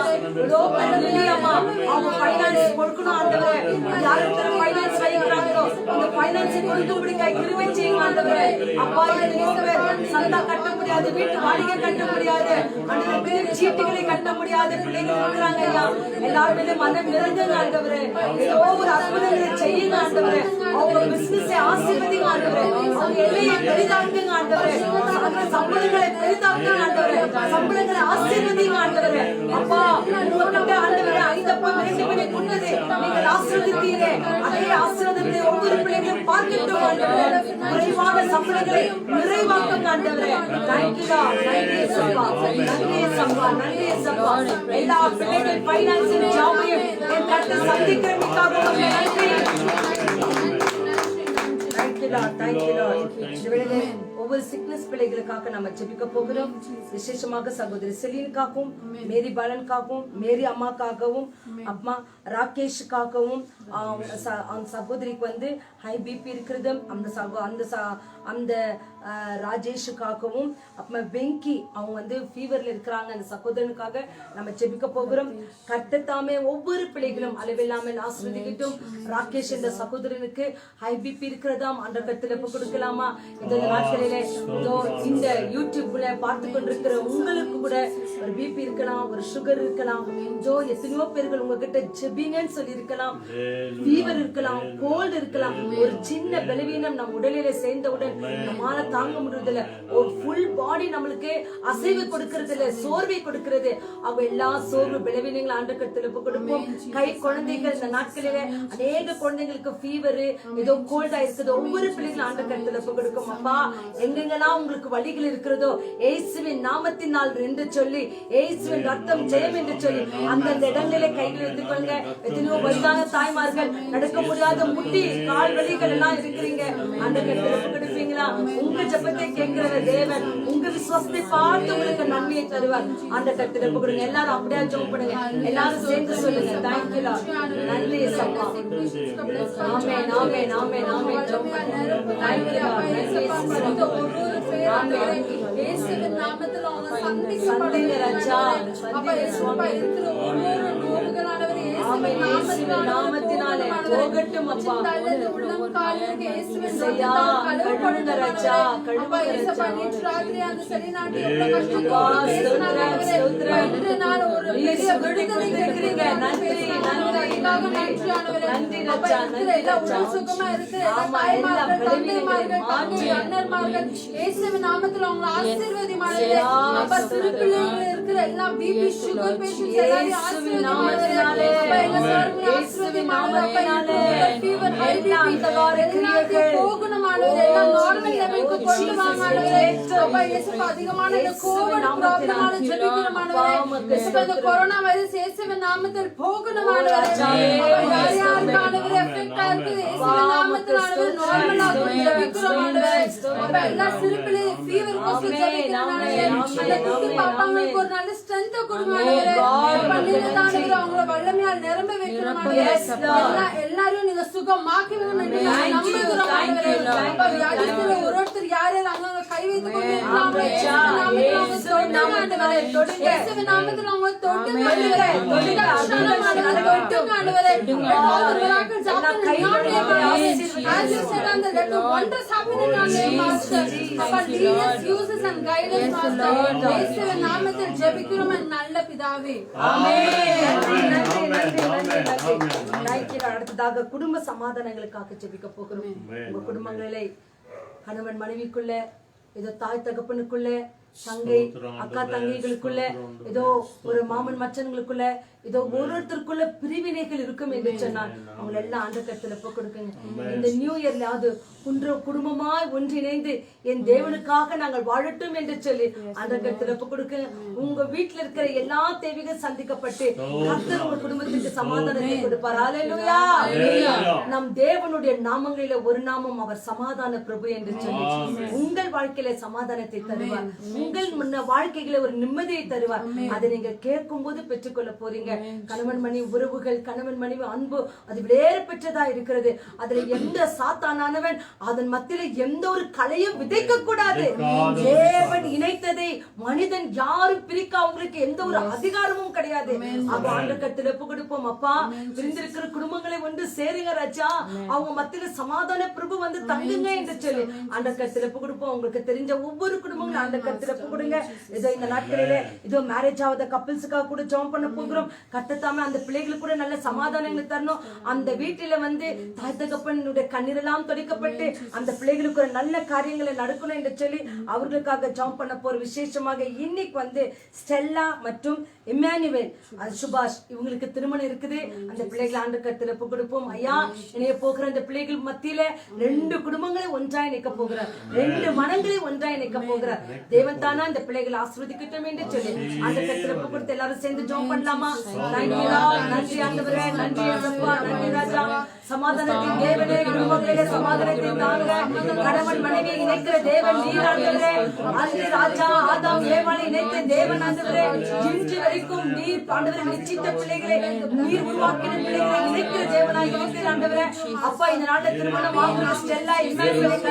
அம்மா அவங்க ஃபைனான்ஸ் கொடுக்கணும் ஆண்டவரே. யாருக்கு ஃபைனான்ஸ் வைக்கிறாங்களோ அந்த ஃபைனான்ஸ் கொடுக்கும்படிக்காய் கிருபை செய்யுங்க ஆண்டவரே. அப்பா சந்தா கட்ட முடியாது, வீட்டு வாடகை கட்ட முடியாது, சீட்டுகளை கட்ட முடியாது பிள்ளைகள் இருக்கிறாங்க ஐயா. எல்லாருமே மனம் இறங்குங்க ஆண்டவரே. ஏதோ ஒரு அற்புதங்களை செய்யுங்க ஆண்டவரே. அவங்க பிசினஸை ஆசீர்வதிங்க ஆண்டவரே. அவங்க எல்லையை பெரிதாக்குங்க ஆண்டவரே. சம்பளங்களை பெரிதாக்குங்க ஆண்டவரே. சம்பளங்களை ஆசீர்வதிங்க ஆண்டவரே. அப்பா உங்ககிட்ட ஆண்டவரே 5 அப்பம் 2 மீன் கொண்டது நீங்கள் ஆசீர்வதித்தீரே. அதே ஆசீர்வாதத்தை ஒவ்வொரு பிள்ளைகளும் பார்க்கட்டும் ஆண்டவரே. குறைவான சம்பளங்களை நிறைவாக்குங்க ஆண்டவரே. தேங்க்யூ நன்றி சப்பா நன்றி சப்பா நன்றி சப்பா. எல்லா பிள்ளைகள் ஃபைனான்ஸ் ஜாபையும் என் கர்த்தர் சந்திக்கிறதுக்காக நன்றி. ஒவ்வொரு சிக்னஸ் பிள்ளைகளுக்காக நம்ம ஜெபிக்க போகிறோம். விசேஷமாக சகோதரி செலினுக்காகவும், மேரி பாலனுக்காகவும், மேரி அம்மாக்காகவும், அம்மா ராகேஷுக்காகவும், சகோதரிக்கு வந்து ஹை பிபி இருக்கிறது, அந்த ராஜேஷுக்காகவும், அப்புறமா வெங்கி அவங்க வந்து ஃபீவர்ல இருக்கிறாங்க, அந்த சகோதரனுக்காக நம்ம ஜெபிக்க போகிறோம். கர்த்தர் தாமே ஒவ்வொரு பிள்ளைகளும் அளவில்லாமல் ஆசீர்வதிக்கட்டும். ராகேஷ் என்ற சகோதரனுக்கு ஹை பிபி இருக்கிறதாம், அந்த கருத்துல கொடுக்கலாமா? இந்த நாட்களில இந்த யூடியூப்ல பார்த்து கொண்டிருக்கிற உங்களுக்கு கூட ஒரு பிபி இருக்கலாம், ஒரு சுகர் இருக்கலாம், எத்தனையோ பேர்கள் உங்ககிட்ட ஜெபிங்கன்னு சொல்லி இருக்கலாம், ஃபீவர் இருக்கலாம், கோல்டு இருக்கலாம். ஒரு சின்ன பலவீனம் நம் உடலில சேர்ந்தவுடன் நம்மால தாங்க முடியறதில்ல. ஒரு ஃபுல் பாடி நம்மளுக்கு அசைவு கொடுக்கறது இல்ல, சோர்வை கொடுக்கிறது. அவங்க எல்லா சோர்வு பலவீனங்களை ஆண்டவரிடத்துல கொடுப்போம். கை குழந்தைகள் இந்த நாட்களில அநேக குழந்தைங்களுக்கு ஃபீவர், ஏதோ கோல்டா இருக்குது. ஒவ்வொரு பிள்ளைகளும் ஆண்டவரிடத்துல கொடுக்கும். அப்பா எங்கெங்கெல்லாம் உங்களுக்கு வலிகள் இருக்கிறதோ இயேசுவின் நாமத்தினால் என்று சொல்லி, இயேசுவின் ரத்தம் ஜெயம் என்று சொல்லி அந்தந்த இடங்களிலே கைகள் எடுத்துக்கொள்ளுங்க. எத்தனையோ வயதான தாய்மார்கள் நடக்க முடியாத முட்டி கால் வலிகள் எல்லாம் இருக்கிறீங்க, ஆண்டவரிடத்துல கொடுப்பீங்களா? உங்க ஜெபத்தை கேட்கிற தேவன் உங்க விசுவாசத்தை பார்த்து உங்களுக்கு நன்மையை தருவார். அந்த கருத்துல கொடுங்க. எல்லாரும் அப்படியே ஜெபம் பண்ணுங்க. எல்லாரும் சேர்ந்து சொல்லுங்க. Thank you Lord. நன்றி சப்பா. ஆமென் ஆமென் ஆமென் ஆமென். ஜெபம் பண்ணுங்க. Thank you Lord. நன்றி சப்பா. ஆமென். இயேசுவின் நாமத்தில் அவங்க சந்திங்க ராஜா. சந்திங்க சுவாமி. இருக்கிற ஒவ்வொரு நோவுகளானவரே இயேசுவின் நாமத்தினாலே போகட்டும் அப்பா. உள்ளம் காலிற்கு இயேசுவின் நாமத்தினாலே கழுவுங்க ராஜா. கழுவுங்க ராஜா. நேற்று ராத்திரி அந்த செலினாட்டி எவ்வளவு கஷ்டப்பட்டு இன்று நாள் ஒரு பெரிய விடுதலை கேட்கிறீங்க. நன்றி நன்றி நன்றி ராஜா. நன்றி ராஜா. சுகமா இருக்கிற தாய்மார்கள், தந்தைமார்கள், அண்ணன்மார்கள் இயேசுவின் நாமத்தில் அவங்க ஆசீர்வாதி மாறுங்க. அப்பா சிறு பிள்ளைகள் இருக்கிற எல்லா பிபி சுகர் பேஷண்ட்ஸ் எல்லாரையும் ஆசீர்வாதி மாறுங்க. அப்பா எல்லாரும் ஆசீர்வாதி மாறுங்க. ஃபீவர் ஹை பிபி எல்லாரும் போகணும். எல்லாம் நார்மல் லெவலுக்கு கொண்டு வாங்க ஆண்டவரே. அப்பா இயேசுப்பா அதிகமான இந்த கோவிட் ப்ராப்ளமான ஜெபிக்கிறோம் ஆண்டவரே. இயேசுப்பா இந்த கொரோனா வைரஸ் இயேசுவின் நாமத்தில் போகணும் ஆண்டவரே. யார் யாருக்கு ஆண்டவரே எஃபெக்ட் ஆகுது இயேசுவின் நாமத்தில் ஆண்டவரே நார்மலா ஜெபிக்கிறோம் ஆண்டவரே. அப்பா எல்லா சிறுபிள்ளை ஃபீவர் கோஸ்ல ஜெபிக்கிறோம் ஆண்டவரே. அந்த குட்டி பாப்பாங்களுக்கு ஒரு நல்ல ஸ்ட்ரெngth கொடுங்க ஆண்டவரே. அப்பா நீங்க ஆண்டவரே அவங்கள வல்லமையால் நிரம்ப வைக்கணும் ஆண்டவரே. எல்லாரும் நீங்க சுகமாக்கி வேணும்னு நம்புகிறோம் ஆண்டவரே. அப்பா வியாதியில ஒருத்தர் யார் யார் அங்க கை வைத்து கொண்டு இருக்காங்களோ இயேசுவின் நாமத்தில் தொடுங்க இயேசுவின் நாமத்தில் அவங்க தொடுங்க ஆண்டவரே. தொடுங்க ஆண்டவரே. ஒவ்வொருவராக ஜாப்பன as you said on the letter wonders happen in our name master. அப்பா lead us use us and guide us master. இயேசுவின் நாமத்தில் ஜெபிக்கிறோம் நல்ல பிதாவே. அடுத்ததாக குடும்ப சமாதானங்களுக்காக ஜெபிக்க போகிறோம். உங்க குடும்பங்களிலே கணவன் மனைவிக்குள்ள ஏதோ தாய் தகப்பனுக்குள்ள தங்கை அக்கா தங்கைகளுக்குள்ள ஏதோ ஒரு மாமன் மச்சன்களுக்குள்ள ஏதோ ஒருத்தருக்குள்ள பிரிவினைகள் இருக்கும் என்று சொன்னால் அவங்க எல்லாம் ஆண்டு கருத்துல போய் கொடுக்குங்க. இந்த நியூ இயர்ல அது குடும்பமாய் ஒன்றிணைந்து என் தேவனுக்காக நாங்கள் வாழட்டும் என்று சொல்லி ஆண்டு கருத்துல போய் கொடுக்குங்க. உங்க வீட்டுல இருக்கிற எல்லா தேவைகள் சந்திக்கப்பட்டு கர்த்தர் உங்க குடும்பத்துக்கு சமாதானத்தை கொடுப்பார். அல்லேலூயா. நம் தேவனுடைய நாமங்களில ஒரு நாமம் அவர் சமாதான பிரபு என்று சொல்லி உங்கள் வாழ்க்கையில சமாதானத்தை தருவார். உங்கள் வாழ்க்கையில ஒரு நிம்மதியை தருவார். அதை நீங்க கேட்கும் போது பெற்றுக்கொள்ள போறீங்க. கணவன் மனைவி உறவுகள் கணவன் மனைவி அன்பு அது வேறு பெற்றதா இருக்கிறது. அதுல எந்த சாத்தானவன் அதன் மத்தியில எந்த ஒரு கலையும் விதைக்க கூடாது. தேவன் இணைத்ததை மனிதன் யாரும் பிரிக்க அவங்களுக்கு எந்த ஒரு அதிகாரமும் கிடையாது. ஆண்டகத்தில் ஒப்பு கொடுப்போம். அப்பா பிரிந்திருக்கிற குடும்பங்களை ஒன்று சேருங்க ராஜா. அவங்க மத்தியில சமாதான பிரபு வந்து தங்குங்க என்று சொல்லி ஆண்டகத்தில் ஒப்பு கொடுப்போம். உங்களுக்கு தெரிஞ்ச ஒவ்வொரு குடும்பங்களும் ஆண்டகத்தில் ஒப்பு கொடுங்க. இதோ இந்த நாட்களிலே இதோ மேரேஜ் ஆகாத கப்பிள்ஸுக்காக கூட ஜெபம் பண்ண போகிறோம். கர்த்தர் அந்த பிள்ளைகளுக்கு கூட நல்ல சமாதானங்களை தரணும். அந்த வீட்டில வந்து தாய் தகப்பனுடைய கண்ணீரெல்லாம் துடைக்கப்பட்டு அந்த பிள்ளைகளுக்கு ஒரு நல்ல காரியங்களை நடக்கணும் என்று சொல்லி அவர்களுக்காக ஜெபம் பண்ண போற. விசேஷமாக இன்னைக்கு வந்து ஸ்டெல்லா மற்றும் இம்மானுவேல் சுபாஷ் இவங்களுக்கு திருமணம் இருக்குது. அந்த பிள்ளைகளை ஆண்டு கருத்துல ஒப்பு கொடுப்போம். ஐயா இணைய போகிற அந்த பிள்ளைகள் மத்தியில 2 குடும்பங்களை ஒன்றாய் நிற்க போகிறார். 2 மனங்களை ஒன்றாய் நிற்க போகிறார். தேவன் தானா இந்த பிள்ளைகளை ஆசீர்வதிக்கட்டும் என்று சொல்லி ஆண்டு கருத்துல ஒப்பு கொடுத்து எல்லாரும் சேர்ந்து ஜெபம் பண்ணலாமா? நன்றி ஆண்டவரே, நன்றி இயேசுப்பா, நன்றி ராஜா. சமாதானத்தின் தேவனே, குடும்பங்களிலே சமாதானத்தை தாங்க. கணவன் மனைவி இணைக்கிற தேவன் நீர் ஆண்டவரே. அன்று ராஜா ஆதாம் ஏவாளை இணைத்த தேவன் ஆண்டவரே. இன்று வரைக்கும் நீர் ஆண்டவரே நிச்சயித்த பிள்ளைகளை நீர் உருவாக்கின பிள்ளைகளை இணைக்கிற தேவனாய் இருக்கிற ஆண்டவரே. அப்பா இந்த நாட்டில் திருமணம் ஆகிற ஸ்டெல்லா இம்மானுவேலை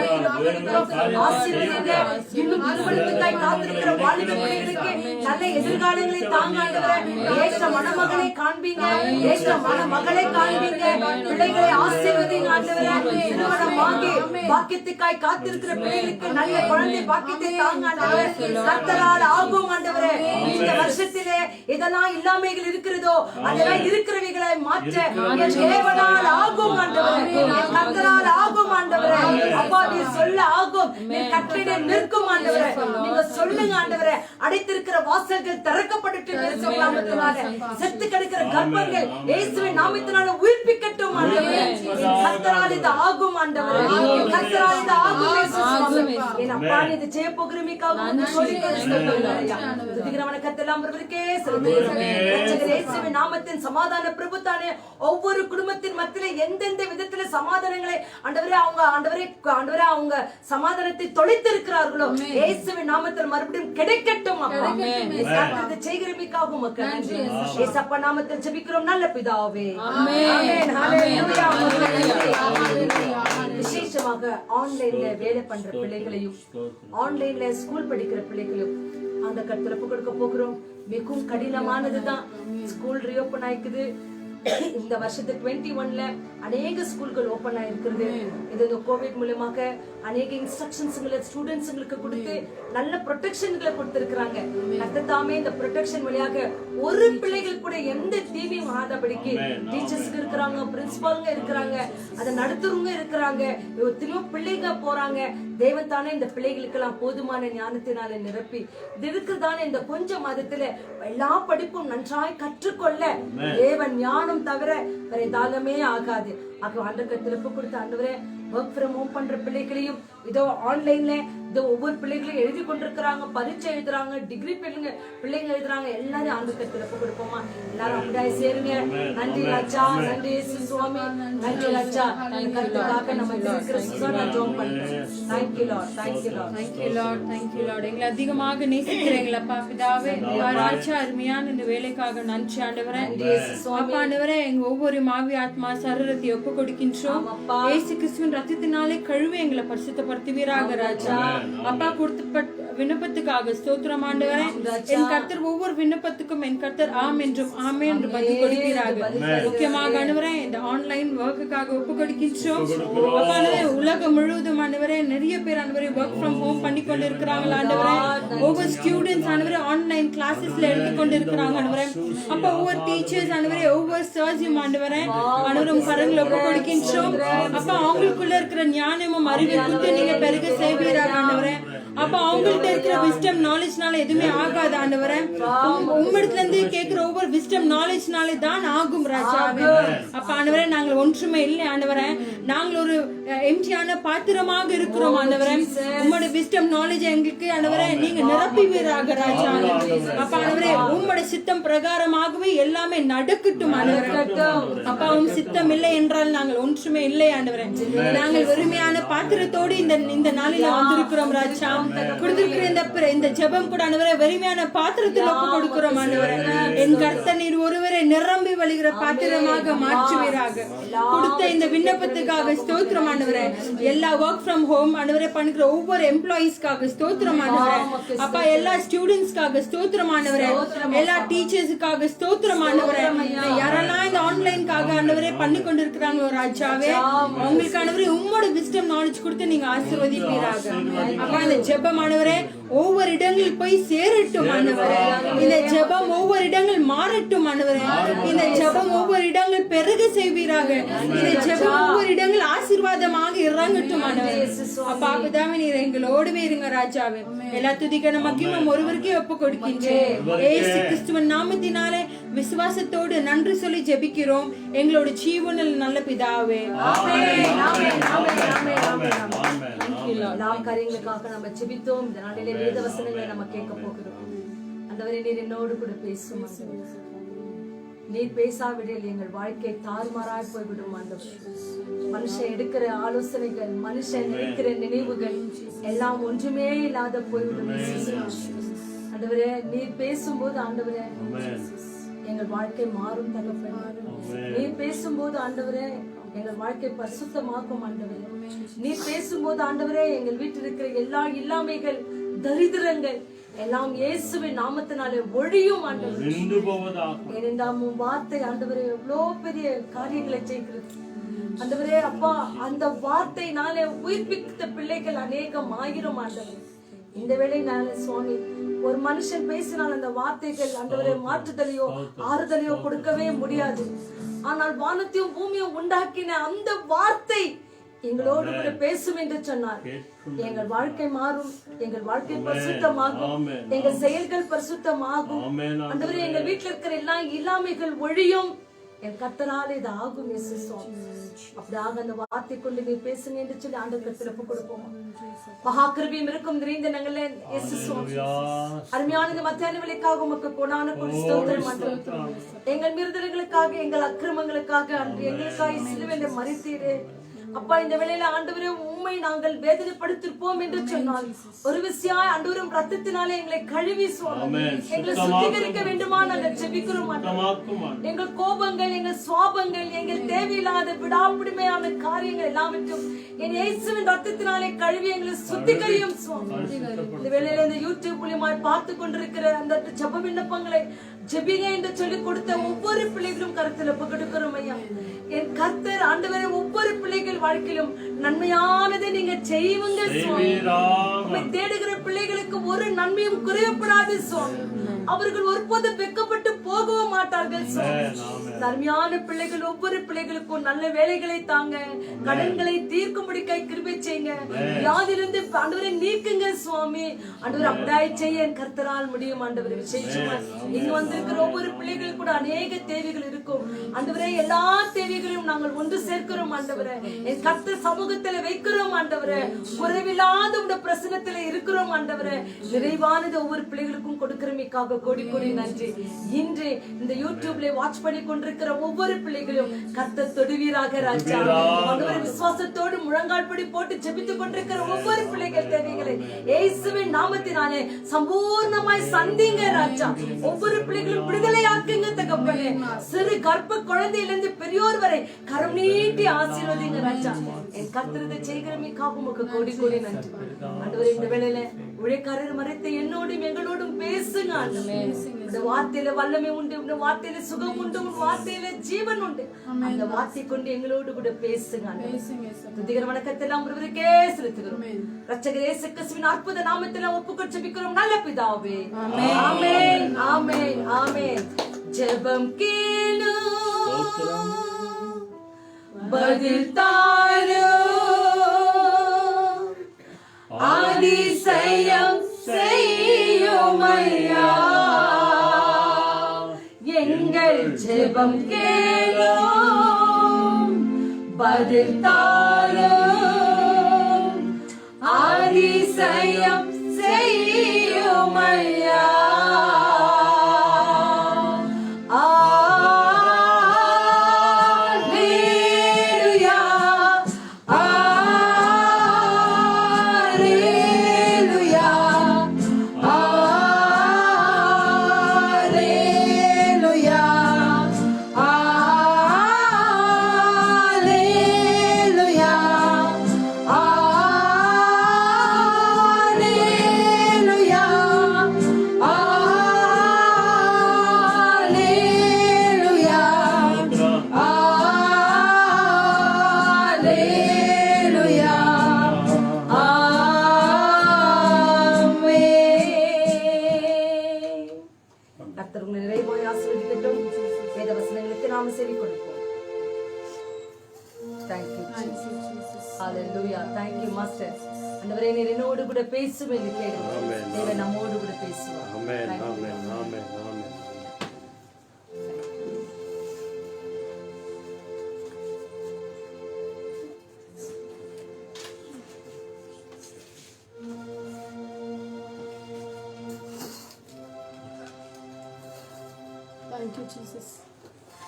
ஆசீர்வதிங்க. இன்னும் திருமணத்துக்காய் காத்திருக்கிற வாலிப பிள்ளைகளுக்கு நல்ல எதிர்காலங்களை தாங்க ஆண்டவரே. ஏற்ற மணமகளை காண்பீங்க, ஏற்ற மணமகளை காண்பீங்க. பிள்ளைகளை ஆசீர்வதிங்க ஆண்டவரே. திருமணம் வாங்கி பாக்கியத்துக்காய் காத்திருக்கிற பிள்ளைகளுக்கு நல்ல குழந்தை பாக்கியத்தை தாங்க ஆண்டவரே. கர்த்தரால் ஆகும் ஆண்டவரே. இந்த வருஷத்திலே இதெல்லாம் இல்லாமைகள் இருக்கிறதோ அதெல்லாம் இருக்கிறவைகளை மாற்ற என் தேவனால் ஆகும் ஆண்டவரே. கர்த்தரால் ஆகும் ஆண்டவரே. அப்பா நீ சொல்ல ஆகும், நீ கட்டளை நிற்கும் ஆண்டவரே. நீங்க சொல்லுங்க ஆண்டவரே. அடைத்திருக்கிற வாசல்கள் திறக்கப்பட்டு செத்து கிடக்கிற கர்ப்பங்கள் இயேசுவின் நாமத்தினால உயிர்ப்பிக்கட்டும் ஆண்டவரே. கர்த்தரால் இது ஆகும் ஆண்டவரே. கர்த்தரால் இது ஆகும் இயேசுவே. என் அப்பா இது செய்ய போகிறீக்காக வணக்கத்தெல்லாம் ஒருவருக்கே செலுத்துகிறோம். ரட்சகர் இயேசுவின் நாமத்தின் சமாதான பிரபு தானே ஒவ்வொரு குடும்பத்தின் மத்தியில எந்தெந்த விதத்துல சமாதானங்களை ஆண்டவரே அவங்க சமாதானத்தை தொலைத்து இருக்கிறார்களோ இயேசுவின் நாமத்தில் மறுபடியும் கிடைக்கட்டும். அப்பா செய்கிறமைக்காகவும் மக்கள் நன்றி. இயேசப்பா நாமத்தில் ஜெபிக்கிறோம் நல்ல பிதாவே. ஆமென். ஹல்லேலூயா. விசேஷமாக ஆன்லைன்ல வேலை பண்ற பிள்ளைகளையும் ஆன்லைன்ல ஸ்கூல் படிக்கிற பிள்ளைகளையும் அந்த கருத்துல கொடுக்க போகிறோம். மிகவும் கடினமானதுதான். School reopen ஆயிக்குது. இந்த வருஷத்து 21ல அநேக ஸ்கூல்கள் ஓபன் ஆயிருக்கிறது. இது இந்த கோவிட் மூலமாக அநேக இன்ஸ்ட்ரக்ஷன்ஸ்களை ஸ்டூடெண்ட்ஸ்களுக்கு கொடுத்து நல்ல ப்ரொடெக்ஷன்களை கொடுத்திருக்கிறாங்க. கர்த்தர் இந்த ப்ரொடெக்ஷன் வழியாக ஒரு பிள்ளைகள் கூட எந்த தீமையும் ஆகாதபடிக்கு டீச்சர்ஸ்க்கு இருக்கிறாங்க, பிரின்சிபாலுங்க இருக்கிறாங்க, அதை நடத்துறவங்க இருக்கிறாங்க, எத்தனையோ பிள்ளைங்க போறாங்க. தேவன் தானே இந்த பிள்ளைகளுக்கு எல்லாம் போதுமான ஞானத்தினால நிரப்பி இது இருக்குதானே இந்த கொஞ்ச மாதத்துல எல்லா படிப்பும் நன்றாய் கற்றுக்கொள்ள தேவன் ஞானம் தவிர வேற தாகமே ஆகாது. ஆண்டவரே கொடுத்த ஆண்டவரே ஒர்க் ஃப்ரம் ஹோம் பண்ற பிள்ளைகளையும் இதோ ஆன்லைன்ல இதோ ஒவ்வொரு பிள்ளைகளும் எழுதி கொண்டிருக்கிறாங்க, பரீட்சை எழுதுறாங்க, டிகிரி பிள்ளைங்க எழுதுறாங்க. எல்லாரும் ஆண்டு கருத்துல ஒப்பு கொடுப்போமா? எல்லாரும் அப்படியே சேருங்க. நன்றி ராஜா, நன்றி இயேசு சுவாமி, நன்றி ராஜா. கருத்துக்காக நம்ம கிறிஸ்துவ ஜெபம் பண்ணுறோம். Thank you Lord, thank you Lord, thank you Lord, thank you Lord. எங்களை அதிகமாக நேசிக்கிறீங்களப்பா பிதாவே. ராஜா அருமையான இந்த வேலைக்காக நன்றி ஆண்டவரே. அப்பா ஆண்டவரே, எங்க ஒவ்வொரு மாவி ஆத்மா சரீரத்தை ஒப்பு கொடுக்கின்றோம். இயேசு கிறிஸ்துவின் ரத்தத்தினாலே கழுவி எங்களை பரிசுத்தப்படுத்துவீராக ராஜா. அப்பா கொடுத்த விண்ணப்பத்துக்காக ஸ்தோத்திரம் ஆண்டவரே. என் கர்த்தர் ஒவ்வொரு விண்ணப்பத்துக்கும் என் கர்த்தர் ஆம் என்றும் ஆமே என்று பதில் கொடுக்கிறார்கள். முக்கியமாக ஆண்டவரே இந்த ஆன்லைன் ஒர்க்குக்காக ஒப்பு கொடுக்கின்றோம். அப்பா ஆண்டவரே, உலகம் முழுவதும் ஆண்டவரே நிறைய பேர் ஆண்டவரே ஒர்க் ஃப்ரம் ஹோம் பண்ணி கொண்டு இருக்கிறாங்க ஆண்டவரே. ஒவ்வொரு ஸ்டூடெண்ட்ஸ் ஆண்டவரே ஆன்லைன் கிளாஸஸ்ல எடுத்துக்கொண்டு இருக்கிறாங்க ஆண்டவரே. அப்ப ஒவ்வொரு டீச்சர்ஸ் ஆண்டவரே, ஒவ்வொரு சர்ஜும் ஆண்டவரே ஆண்டவரும் கரங்களை ஒப்பு கொடுக்கின்றோம். அப்ப அவங்களுக்குள்ள இருக்கிற ஞானமும் அறிவு கொடுத்து நீங்க பெருக செய்வீராக ஆண்டவரே. அப்ப அவங்கள்ட்ட இருக்கிற விஸ்டம் நாலேஜ்னால எதுவுமே ஆகாது ஆண்டவரே. உம்மிடத்துல இருந்து கேட்கிற ஒவ்வொரு விஸ்டம் நாலேஜ்னாலே தான் ஆகும் ராஜாவே. அப்ப ஆண்டவரே, நாங்கள் ஒன்றுமே இல்லை ஆண்டவரே. நாங்கள் ஒரு எம்டியான பாத்திரமாக இருக்கிறோம் ஆண்டவரே. உம்மோட விஸ்டம் நாலேஜ் எங்களுக்கு ஆண்டவரே நீங்க நிரப்புவீராக ராஜா. அப்ப ஆண்டவரே, உம்மோட சித்தம் பிரகாரமாகவே எல்லாமே நடக்கட்டும் ஆண்டவரே. அப்பா, உம் சித்தம் இல்லை என்றால் நாங்கள் ஒன்றுமே இல்லை ஆண்டவரே. நாங்கள் வெறுமையான பாத்திரத்தோடு இந்த நாளில வந்திருக்கிறோம் ராஜா. கொடுத்திருக்கிற இந்த ஜெபம் கூட ஆண்டவரே வெறுமையான பாத்திரத்தில் ஒப்பு கொடுக்கிறோம் ஆண்டவரே. என் கர்த்தர் நீர் ஒருவரை நிரம்பி வழிகிற பாத்திரமாக மாற்றுவீராக. கொடுத்த இந்த விண்ணப்பத்துக்காக ஸ்தோத்திரம் ஆண்டவரே. எல்லா ஒர்க் ஃப்ரம் ஹோம் ஆண்டவரே பண்ணுகிற ஒவ்வொரு எம்ப்ளாயிஸ்க்காக ஸ்தோத்திரம் ஆண்டவரே. அப்பா, எல்லா ஸ்டூடெண்ட்ஸ்க்காக ஸ்தோத்திரம் ஆண்டவரே. எல்லா டீச்சர்ஸுக்காக ஸ்தோத்திரம் ஆண்டவரே. யாரெல்லாம் இந்த ஆன்லைன்காக ஆண்டவரே பண்ணி கொண்டு இருக்கிறாங்களோ ராஜாவே, அவங்களுக்கு ஆண்டவரே உம்மோட விஸ்டம் நாலேஜ் கொடுத்து நீங்க ஆசீர்வதிப்பீராக. அப்பா, இந்த ஜெபம் ஆண்டவரே ஒவ்வொரு இடங்களில் போய் சேரட்டும் ஆண்டவரே. இந்த ஜெபம் ஒவ்வொரு இடங்கள் மாறட்டும் ஆண்டவரே. இந்த ஜெபம் ஒவ்வொரு இடங்கள் பெருக செய்வீராக. இந்த ஜெபம் ஒவ்வொரு இடங்கள் ஆசீர்வாதமாக இறங்கட்டும் ஆண்டவரே. அப்பா பிதாவே, நீர் எங்களோடு இருங்க ராஜாவே. எல்லா துதிக்கான மகிமையும் ஒருவருக்கே ஒப்பு கொடுக்கின்றேன். இயேசு கிறிஸ்துவின் நாமத்தினாலே விசுவாசத்தோடு நன்றி சொல்லி ஜெபிக்கிறோம் எங்களோட ஜீவனில் நல்ல பிதாவே. நாம் காரியங்களுக்காக நம்ம ஜெபித்தோம். இந்த நாளிலே வேத வசனங்களை நம்ம கேட்க போகிறோம். ஆண்டவரே, நீர் என்னோடு கூட பேசும். நீர் பேசாவிடில் எங்கள் வாழ்க்கை தாறுமாறாய் போய்விடும் ஆண்டவரே. மனுஷன் எடுக்கிற ஆலோசனைகள், மனுஷன் நினைக்கிற நினைவுகள் எல்லாம் ஒன்றுமே இல்லாத போய்விடும் ஆண்டவரே. நீர் பேசும்போது ஆண்டவரே எங்கள் வாழ்க்கை மாறும் தகப்பனே. நீர் பேசும்போது ஆண்டவரே எங்கள் வாழ்க்கை பரிசுத்தமாக்கும் ஆண்டவரே. நீர் பேசும்போது ஆண்டவரே எங்கள் வீட்டில் இருக்கிற எல்லா இல்லாமைகள், தரித்திரங்கள் எல்லாம் இயேசுவின் நாமத்தினாலே ஒழியும் ஆண்டவரே. ஏனென்றால் உம் வார்த்தை ஆண்டவரே எவ்வளோ பெரிய காரியங்களை செய்கிறது ஆண்டவரே. அப்பா, அந்த வார்த்தையினாலே உயிர்ப்பித்த பிள்ளைகள் அநேகம் ஆயிரம் ஆண்டவரே. இந்த வேளையினால சுவாமி, ஒரு மனுஷன் பேசினால் அந்த வார்த்தைகள் ஆண்டவரே மாற்றுதலையோ ஆறுதலையோ கொடுக்கவே முடியாது. ஆனால் வானத்தையும் பூமியும் உண்டாக்கின அந்த வார்த்தை எங்களோடு கூட பேசும் என்று சொன்னார். எங்கள் வாழ்க்கை மாறும், எங்கள் வாழ்க்கை பரிசுத்தமாகும், எங்கள் செயல்கள் பரிசுத்தமாகும் ஆண்டவரே. எங்கள் வீட்டில் இருக்கிற எல்லா இல்லாமைகள் ஒழியும். என் கர்த்தரால் இது ஆகும் இயேசு சுவாமி. அப்படியாக அந்த வார்த்தை கொண்டு நீ பேசுங்க என்று சொல்லி ஆண்டவர் கர்த்தர் ஒப்பு கொடுப்போம். மகா கிருபையும் இருக்கும் நிறைந்த நாங்களே இயேசு சுவாமி, அருமையான இந்த மத்தியான வேளைக்காக உமக்கு கொடான ஸ்தோத்திரம் ஆண்டவரே. எங்கள் மீறுதல்களுக்காக, எங்கள் அக்கிரமங்களுக்காக அன்று எங்களுக்காக சிலுவையிலே மரித்தீரே அப்பா. இந்த வேளையில ஆண்டவரே உம்மை நாங்கள் வேதனைப்படுத்திருப்போம் என்று சொன்னால் ஒரு விஷயம் ஆண்டவரும் ரத்தத்தினாலே எங்களை கழுவி சுவாமி எங்களை சுத்திகரிக்க வேண்டுமா நாங்கள் ஜெபிக்கிறோம். எங்கள் கோபங்கள், எங்கள் சுவாபங்கள், எங்கள் தேவையில்லாத விடாப்பிடுமையான காரியங்கள் எல்லாவற்றும் என் இயேசுவின் ரத்தத்தினாலே கழுவி எங்களை சுத்திகரியும் சுவாமி. இந்த வேளையில இந்த யூடியூப் மூலமாய் பார்த்து கொண்டிருக்கிற அந்த ஜெப விண்ணப்பங்களை ஜெபிங்க என்று சொல்லி கொடுத்த ஒவ்வொரு பிள்ளைகளும் கருத்துல கொடுக்கிறோம் ஐயா. என் கர்த்தர் ஆண்டவரே ஒவ்வொரு பிள்ளைகள் வாழ்க்கையிலும் நன்மையானதை நீங்க செய்வீங்க சுவாமி. தேடுகிற பிள்ளைகளுக்கு ஒரு நன்மையும் குறையப்படாது சுவாமி. அவர்கள் ஒருபோதும் வெட்கப்பட்டு போகவும் மாட்டார்கள் சுவாமி. அருமையான பிள்ளைகள் ஒவ்வொரு பிள்ளைகளுக்கும் நல்ல வேலைகளை தாங்க, கடன்களை தீர்க்கும்படி கை கிருபை செய்யுங்க, வியாதியிலிருந்து ஆண்டவரை நீக்குங்க சுவாமி. ஆண்டவர் அப்படியே செய்ய என் கர்த்தரால் முடியும் ஆண்டவரே. விசேஷமா இங்க வந்திருக்கிற ஒவ்வொரு பிள்ளைகளுக்கு கூட அநேக தேவைகள் இருக்கும் ஆண்டவரே. எல்லா தேவைகளையும் நாங்கள் ஒன்று சேர்க்கிறோம் ஆண்டவரே. என் கர்த்தர் சமூகத்துல வைக்கிறோம் ஆண்டவரே. குறைவில்லாத உடைய பிரசனத்துல இருக்கிறோம் ஆண்டவரே. நிறைவானது ஒவ்வொரு பிள்ளைகளுக்கும் கொடுக்கிறமைக்காக கோடி கோடி நன்றி. இன்று இந்த யூடியூப்ல வாட்ச் பண்ணி கொண்டிருக்கிற ஒவ்வொரு பிள்ளைகளையும் கர்த்தர் தொடுவீராக ராஜா. ஆண்டவரே, விசுவாசத்தோடு முழங்கால்படி போட்டு ஜெபித்துக் கொண்டிருக்கிற ஒவ்வொரு பிள்ளைகள் தேவைகளை இயேசுவின் நாமத்தினாலே சம்பூர்ணமாய் சந்திங்க ராஜா. ஒவ்வொரு பிள்ளைகளும் விடுதலையாக்குங்க தகப்பனே. சிறு கர்ப்ப குழந்தையிலிருந்து பெரியோர் வரை கரம் நீட்டி ஆசீர்வதிங்க ராஜா. என் கர்த்தரதை செய்கிறமைக்காக உமக்கு கோடி கோடி நன்றி ஆண்டவரே. இந்த வேளையில உழைக்காரர் மறைத்து என்னோடும் எங்களோடும் பேசுங்க ஆண்டவரே. இந்த வார்த்தையில வல்லமை உண்டு, இந்த வார்த்தையில சுகம் உண்டு, உன் வார்த்தையில ஜீவன் உண்டு. அந்த வார்த்தை கொண்டு எங்களோடு கூட பேசுங்க ஆண்டவரே. துதிகர வணக்கத்தெல்லாம் ஒருவருக்கே செலுத்துகிறோம். ரட்சகர் இயேசு கிறிஸ்துவின் அற்புத நாமத்தில் ஒப்புக்கொண்டு ஜெபிக்கிறோம் நல்ல பிதாவே. ஆமென், ஆமென், ஆமென். ஜெபம் கேளு, பதில் தாரு, அதிசயம் செய்யும் ஐயா. எங்கள் ஜெபம் கேளும், பதில் தாரும், அதிசயம் செய்யும் ஐயா. என்னோடு கூட பேசும் என்று கேளுங்க. தேவன் நம்மோடு கூட பேசுவார். ஆமென், ஆமென், ஆமென், ஆமென். Thank you, Jesus.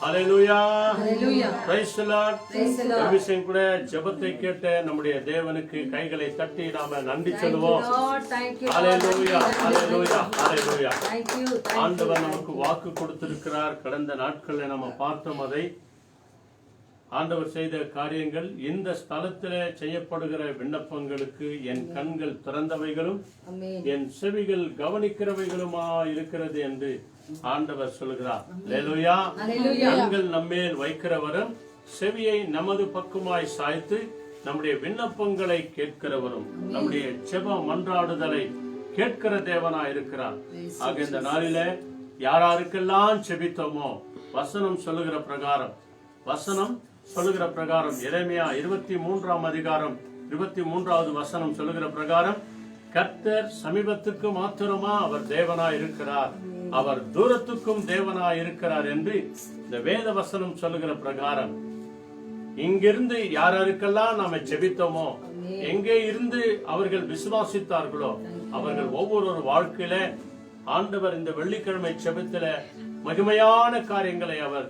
ஹல்லேலூயா, ஹல்லேலூயா, praise the Lord. Praise the Lord. எபிசேன் கூட ஜெபத்தை கேட்ட நம்முடைய தேவனுக்கு கைகளை தட்டி நாம நன்றி சொல்லுவோம். ஹல்லேலூயா, ஹல்லேலூயா, ஹல்லேலூயா. ஆண்டவர் நமக்கு வாக்கு கொடுத்திருக்கிறார். கடந்த நாட்களில் நம்ம பார்த்தோம் அதை. ஆண்டவர் செய்த காரியங்கள், இந்த ஸ்தலத்திலே செய்யப்படுகிற விண்ணப்பங்களுக்கு என் கண்கள் திறந்தவைகளும் என் செவிகள் கவனிக்கிறவைகளுமா இருக்கிறது என்று ஆண்டவர் சொல்கிறார். அல்லேலூயா. கண்கள் நம்மேல் வைக்கிறவரும் செவியை நமது பக்கமாய் சாய்த்து நம்முடைய விண்ணப்பங்களை கேட்கிறவரும் நம்முடைய செப மன்றாடுதலை கேட்கிற தேவனா இருக்கிறார். ஆக இந்த நாளில யாராருக்கெல்லாம் செபித்தோமோ வசனம் சொல்லுகிற பிரகாரம், வசனம் சொல்லுகிற பிரகாரம், எரேமியா 23ஆம் அதிகாரம் 23வது வசனம் சொல்லுகிற பிரகாரம், கர்த்தர் சமீபத்துக்கு மாத்திரமா அவர் தேவனாய் இருக்கிறார், அவர் தூரத்துக்கும் தேவனாய் இருக்கிறார் என்று இந்த வேத வசனம் சொல்லுகிற பிரகாரம் இங்கிருந்து யாராருக்கெல்லாம் நாம ஜெபித்தோமோ, எங்கே இருந்து அவர்கள் விசுவாசித்தார்களோ அவர்கள் ஒவ்வொரு வாழ்க்கையில ஆண்டவர் இந்த வெள்ளிக்கிழமை ஜெபத்தில மகிமையான காரியங்களை அவர்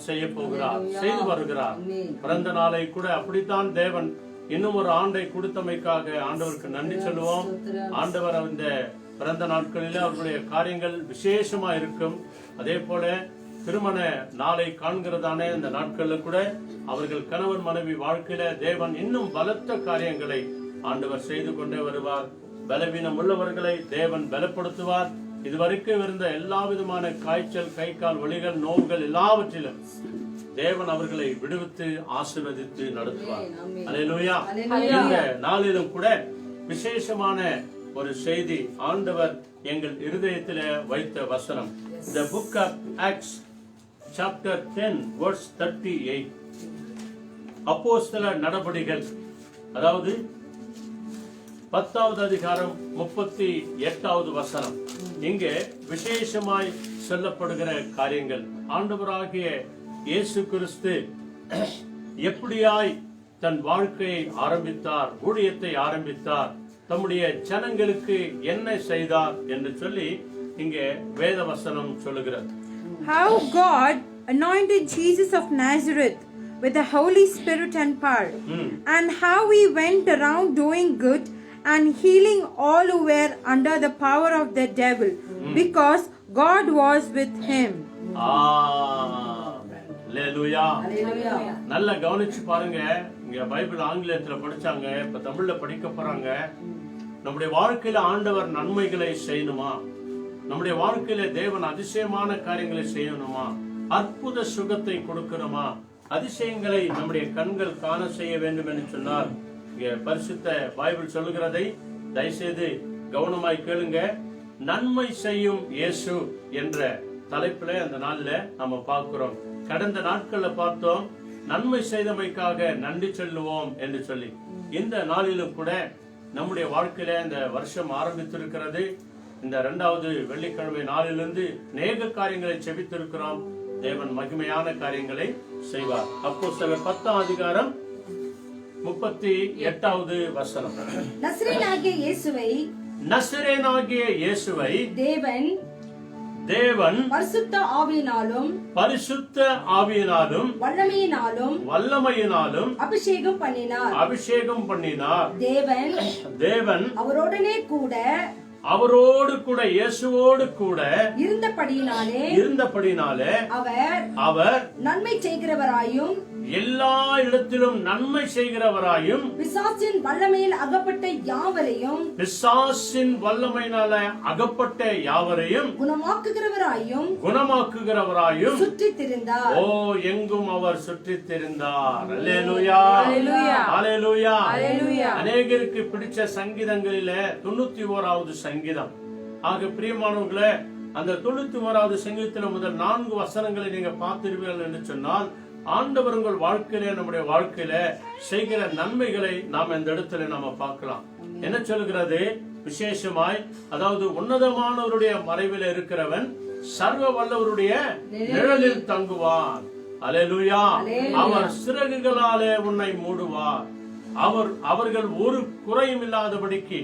செய்ய போகிறார், செய்து வருகிறார். பிறந்த நாளை கூட அப்படித்தான் தேவன் இன்னும் ஒரு ஆண்டை கொடுத்தமைக்காக ஆண்டவருக்கு நன்றி சொல்லுவோம். ஆண்டவர் இந்த பிறந்த நாட்களில் அவர்களுடைய காரியங்கள் விசேஷமா இருக்கும். அதே போல திருமண நாளை காண்கிறதான இந்த நாட்கள்ல கூட அவர்கள் கணவன் மனைவி வாழ்க்கையில தேவன் இன்னும் பலத்த காரியங்களை ஆண்டவர் செய்து கொண்டே வருவார். பலவீனம் உள்ளவர்களை தேவன் பலப்படுத்துவார். இதுவரைக்கும் இருந்த எல்லா விதமான காய்ச்சல், கை கால் வலிகள், நோவுகள் எல்லாவற்றிலும் தேவன் அவர்களை விடுவித்து ஆசீர்வதித்து நடத்துவார். அல்லேலூயா. இந்த நாளிலும் கூட விசேஷமான ஒரு செய்தி ஆண்டவர் எங்கள் இருதயத்திலே வைத்த வசனம். The book of Acts chapter 10 verse 38. அப்போஸ்தலர் நடபடிகள், அதாவது 10வது அதிகாரம் 38வது வசனம். இங்கே விசேஷமாய் சொல்லப்படுகிற காரியங்கள், ஆண்டவராகிய இயேசு கிறிஸ்து எப்படியாய் தன் வாழ்க்கையை ஆரம்பித்தார், ஊழியத்தை ஆரம்பித்தார், தம்முடைய ஜனங்களுக்கு என்ன செய்தார் என்று சொல்லி இங்கே வேத வசனம் சொல்லுகிறது. How God anointed Jesus of Nazareth with the Holy Spirit and power, and how he went around doing good and healing all who were under the power of the devil, because God was with him. அல்லேலூயா. நல்லா கவனிச்சு பாருங்க. இங்க பைபிள் ஆங்கிலத்துல படிச்சாங்க, இப்ப தமிழ்ல படிக்க போறாங்க. நம்முடைய வாழ்க்கையில ஆண்டவர் நன்மைகளை செய்யணுமா, நம்முடைய வாழ்க்கையில தேவன் அதிசயமான காரியங்களை செய்யணுமா, அற்புத சுகத்தை கொடுக்கணுமா, அதிசயங்களை நம்முடைய கண்கள் காண செய்ய வேண்டும் என்று சொன்னால், இங்க பரிசுத்த பைபிள் சொல்லுகிறதை தயவுசெய்து கவனமாய் கேளுங்க. நன்மை செய்யும் இயேசு என்ற தலைப்பில அந்த நாள்ல நம்ம பார்க்கிறோம். கடந்த நாட்கள்ல பார்த்தோம், நன்மை செய்தமைக்காக நன்றி சொல்லுவோம் என்று சொல்லி. இந்த நாளிலும் கூட நம்முடைய வாழ்க்கையில இந்த வருஷம் ஆரம்பித்திருக்கிறது. இந்த 2வது வெள்ளிக்கிழமை நாளிலிருந்து அநேக காரியங்களை செபித்திருக்கிறோம். தேவன் மகிமையான காரியங்களை செய்வார். அப்போஸ்தலர் 10ஆம் அதிகாரம் 38வது வசனம். நசரேனாகிய இயேசுவை தேவன் பரிசுத்த ஆவியினாலும் வல்லமையினாலும் அபிஷேகம் பண்ணினார். தேவன் அவரோடு கூட இயேசுவோடு கூட இருந்தபடினாலே அவர் நன்மை செய்கிறவராயும் எல்லா இடத்திலும் நன்மை செய்கிறவராயும் பிசாசின் வல்லமையில் அகப்பட்ட யாவரையும் குணமாக்குகிறவராயும் சுற்றித் திரிந்தார். ஓ, எங்கும் அவர் சுற்றித் திரிந்தார். அல்லேலூயா, அல்லேலூயா. அநேகருக்கு பிடிச்ச சங்கீதங்களிலே 91வது சங்கீதம். ஆக பிரியமானவர்களே, அந்த 91வது சங்கீதத்தில் முதல் 4 வசனங்களை நீங்க பார்த்திருவீர்கள் என்று சொன்னால், ஆண்டவர் உங்கள் வாழ்க்கையில, நம்முடைய வாழ்க்கையில செய்கிற நன்மைகளை நாம் இந்த இடத்துல நாம பார்க்கலாம். என்ன சொல்கிறது? விசேஷமாய், அதாவது உன்னதமானவருடைய மறைவில் இருக்கிறவன் சர்வ வல்லவருடைய நிழலில் தங்குவான். அல்லேலூயா. அவர் சிறகுகளாலே உன்னை மூடுவார். அவர்கள் ஒரு குறையும் இல்லாதபடிக்கு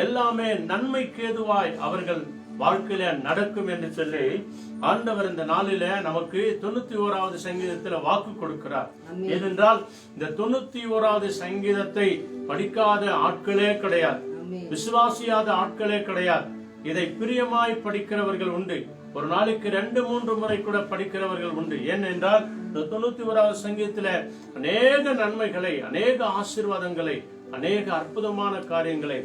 எல்லாமே நன்மைக்கு ஏதுவாய் அவர்கள் வாழ்க்கையில நடக்கும் என்று சொல்லி ஆண்டவர் இந்த நாளில நமக்கு 91வது சங்கீதத்துல வாக்கு கொடுக்கிறார். ஏனென்றால் இந்த 91வது சங்கீதத்தை படிக்காத ஆட்களே கிடையாது, விசுவாசியாத ஆட்களே கிடையாது. இதை பிரியமாய் படிக்கிறவர்கள் உண்டு. ஒரு நாளைக்கு 2-3 முறை கூட படிக்கிறவர்கள் உண்டு. ஏனென்றால் இந்த 91வது சங்கீதத்துல அநேக நன்மைகளை, அநேக ஆசீர்வாதங்களை, அநேக அற்புதமான காரியங்களை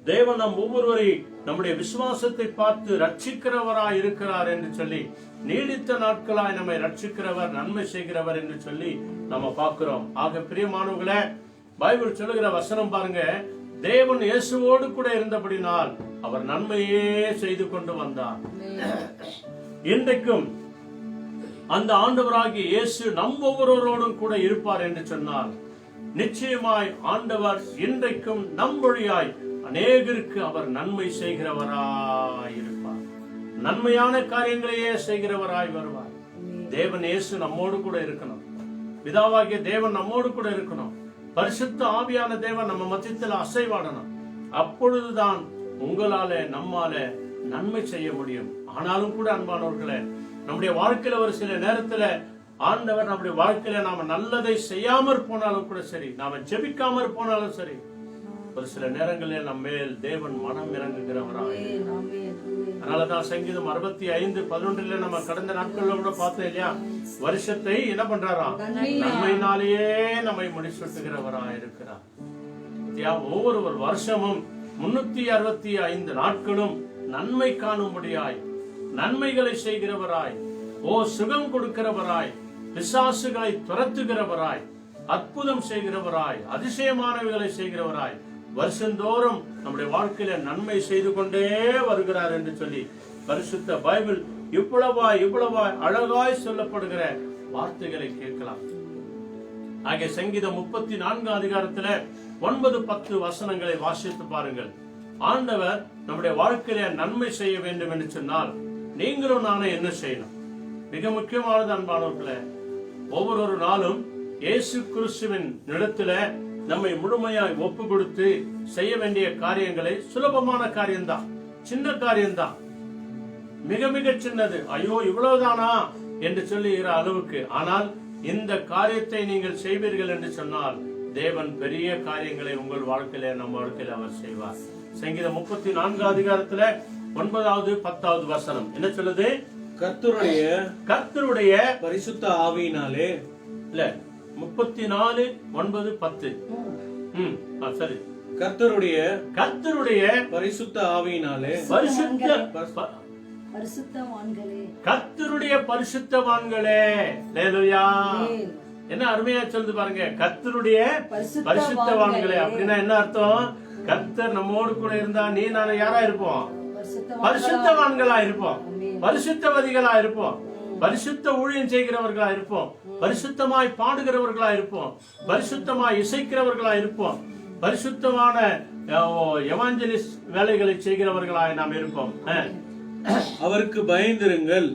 தேவன் நம் ஒவ்வொருவரை நம்முடைய விசுவாசத்தை பார்த்து ரட்சிக்கிறவராய் இருக்கிறார் என்று சொல்லி, நீடித்த நாட்களாய் நம்மை ரட்சிக்கிறவர், நன்மை செய்கிறவர் என்று சொல்லி நம்ம பார்க்கிறோம். ஆக பிரியமானவர்களே, பைபிள் சொல்லுகிற வசனம் பாருங்க. தேவன் இயேசுவோடு கூட இருந்தபடினால் அவர் நன்மையே செய்து கொண்டு வந்தார். இன்றைக்கும் அந்த ஆண்டவராகிய இயேசு நம் ஒவ்வொருவரோடும் கூட இருப்பார் என்று சொன்னார். நிச்சயமாய் ஆண்டவர் இன்றைக்கும் நம் வழியாய் அநேகருக்கு அவர் நன்மை செய்கிறவராய் இருப்பார். நன்மையான காரியங்களையே செய்கிறவராய் வருவார். தேவன் இயேசு நம்மோடு கூட இருக்கணும். பிதாவாகிய தேவன் நம்மோடு கூட இருக்கணும். பரிசுத்த ஆவியான தேவன் நம்ம மத்தியத்தில் அசைவாடணும். அப்பொழுதுதான் உங்களால நம்மால நன்மை செய்ய முடியும். ஆனாலும் கூட அன்பானவர்களே, நம்முடைய வாழ்க்கையில ஒரு சில நேரத்துல ஆண்டவர் நம்முடைய வாழ்க்கையில நாம நல்லதை செய்யாமற் போனாலும் கூட சரி, நாம ஜெபிக்காமற் போனாலும் சரி, ஒரு சில நேரங்களில் நம்ம மேல் தேவன் மனம் இறங்குகிறவராய். அதனாலதான் சங்கீதம் 65:11 நம்ம கடந்த நாட்கள்ல கூட பார்த்தோம் இல்லையா? வருஷத்தை என்ன பண்றாராம்? நன்மையினாலேயே நம்மை முடிசூட்டுகிறவராய் இருக்கிறார். ஒவ்வொரு வருஷமும் 365 நாட்களும் நன்மை காணும்படியாய், நன்மைகளை செய்கிறவராய், சுகம் கொடுக்கிறவராய், பிசாசுகளை துரத்துகிறவராய், அற்புதம் செய்கிறவராய், அதிசயமானவைகளை செய்கிறவராய், வருஷந்தோறும் நம்முடைய வாழ்க்கையில நன்மை செய்து கொண்டே வருகிறார் என்று சொல்லி பரிசுத்த பைபிள் இவ்வளவாய் அழகாய் சொல்லப்படுகிற வார்த்தைகளை கேட்கலாம். ஆகிய சங்கீதம் 34 அதிகாரத்துல 9-10 வசனங்களை வாசித்து பாருங்கள். ஆண்டவர் நம்முடைய வாழ்க்கையில நன்மை செய்ய வேண்டும் என்று சொன்னால் நீங்களும் நானும் என்ன செய்யணும்? மிக முக்கியமானது அன்பானவர்களே, ஒவ்வொரு நாளும் இயேசு கிறிஸ்துவின் இடத்துல நம்மை முழுமையாய் ஒப்பு கொடுத்து செய்ய வேண்டிய காரியங்களை, சுலபமான காரியம்தான், சின்ன காரியம்தான், மிக மிக சின்னது, ஐயோ இவ்வளவுதானா என்று சொல்லுகிற அளவுக்கு. ஆனால் இந்த காரியத்தை நீங்கள் செய்வீர்கள் என்று சொன்னால் தேவன் பெரிய காரியங்களை உங்கள் வாழ்க்கையில, நம்ம வாழ்க்கையில அவர் செய்வார். சங்கீதம் 34 அதிகாரத்துல 9வது 10வது வசனம் என்ன சொல்லுது? கர்த்தருடைய பரிசுத்த ஆவியினாலே, இல்ல 34 9 10 சரி, கர்த்தருடைய பரிசுத்த ஆவியினாலே, கர்த்தருடைய பரிசுத்தவான்களே. ஹல்லேலூயா. என்ன அருமையா சொல்லுது பாருங்க, கர்த்தருடைய பரிசுத்தவான்களே. அப்படின்னா என்ன அர்த்தம்? கர்த்தர் நம்மோடு கூட இருந்தா நீ நான் யாரா இருப்போம்? பரிசுத்தவான்களா இருப்போம், பரிசுத்தவதிகளா இருப்போம், பரிசுத்த ஊழியம் செய்கிறவர்களா இருப்போம், பரிசுத்தமாய் பாடுகிறவர்களா இருப்போம், பரிசுத்தமாய் இசைக்கிறவர்களா இருப்போம், பரிசுத்தமான எவாஞ்சலிஸ்ட் வேலைகளை செய்கிறவர்களாய் நாம் இருப்போம். அவருக்கு பயந்திருங்கள்,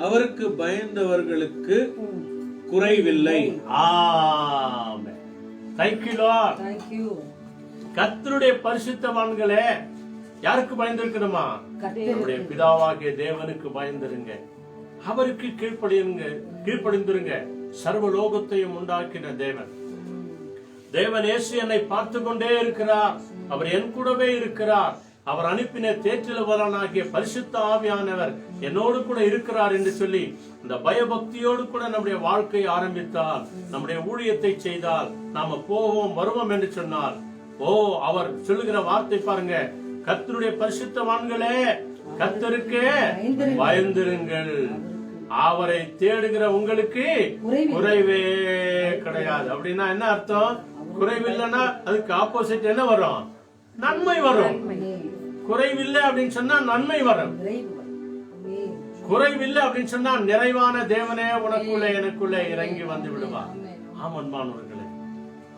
அவருக்கு பயந்தவர்களுக்கு குறைவில்லை. ஆமென். Thank you Lord. கர்த்தருடைய பரிசுத்தவான்களே, யாருக்கு பயந்திருக்கணுமா? கர்த்தருடைய பிதாவாகிய தேவனுக்கு பயந்திருங்க, அவருக்கு கீழ்ப்படிந்திருங்க. சர்வலோகத்தையும் உண்டாக்கின தேவன் இயேசு என்னை பார்த்து கொண்டே இருக்கிறார், அவர் என் கூடவே இருக்கிறார், அவர் அனுப்பின தேற்றிலவரானாகிய பரிசுத்த ஆவியானவர் என்னோடு கூட இருக்கிறார் என்று சொல்லி இந்த பயபக்தியோடு கூட நம்முடைய வாழ்க்கையை ஆரம்பித்தால், நம்முடைய ஊழியத்தை செய்தால், நாம போவோம் வருவோம் என்று சொன்னால், அவர் சொல்லுகிற வார்த்தை பாருங்க, கர்த்தருடைய பரிசுத்தவான்களே, கர்த்தருக்கு பயந்திருங்கள், அவரை தேடுகிற உங்களுக்கு குறைவே கிடையாது. அப்படின்னா என்ன அர்த்தம்? குறைவில்லைன்னா அதுக்கு ஆப்போசிட் என்ன வரும்? நன்மை வரும். குறைவில்லை அப்படின்னு சொன்னா நன்மை வரும். குறைவில்லை அப்படின்னு சொன்னா நிறைவான தேவனே உனக்குள்ளே எனக்குள்ளே இறங்கி வந்து விடுவார். ஆமன்பானவர்களே,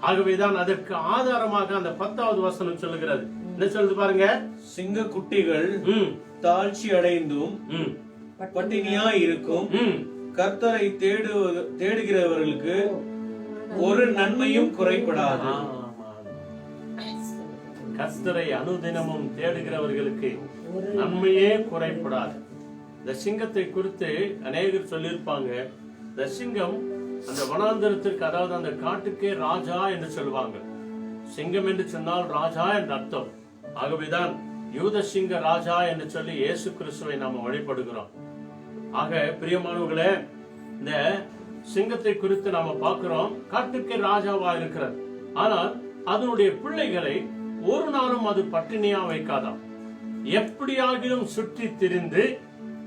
ஆகவேதான் அதற்கு ஆதாரமாக அந்த 10வது வசனம் சொல்லுகிறது. என்ன சொல்லுது பாருங்க, சிங்க குட்டிகள் தாழ்ச்சி அடைந்தும் பட்டினியாய் இருக்கும், கர்த்தரை தேடுகிறவர்களுக்கு ஒரு நன்மையும் குறைபடாது. கர்த்தரை அனுதினமும் தேடுகிறவர்களுக்கு நன்மையே குறைபடாது. இந்த சிங்கத்தை குறித்து அநேகர் சொல்லியிருப்பாங்க. இந்த சிங்கம் அந்த வனாந்தரத்திற்கு, அதாவது அந்த காட்டுக்கே ராஜா என்று சொல்லுவாங்க. சிங்கம் என்று சொன்னால் ராஜா என்ற அர்த்தம். ஆகவேதான் யூத சிங்க ராஜா என்று சொல்லி இயேசு கிறிஸ்துவை நாம வழிபடுகிறோம். ஆக பிரியமானவர்களே, இந்த சிங்கத்தை குறித்து நாம பார்க்கிறோம், காட்டுக்கே ராஜாவா இருக்கிறது. ஆனால் அதனுடைய பிள்ளைகளை ஒரு நாளும் அது பட்டினியா வைக்காதாம். எப்படியாகிலும் சுற்றி திரிந்து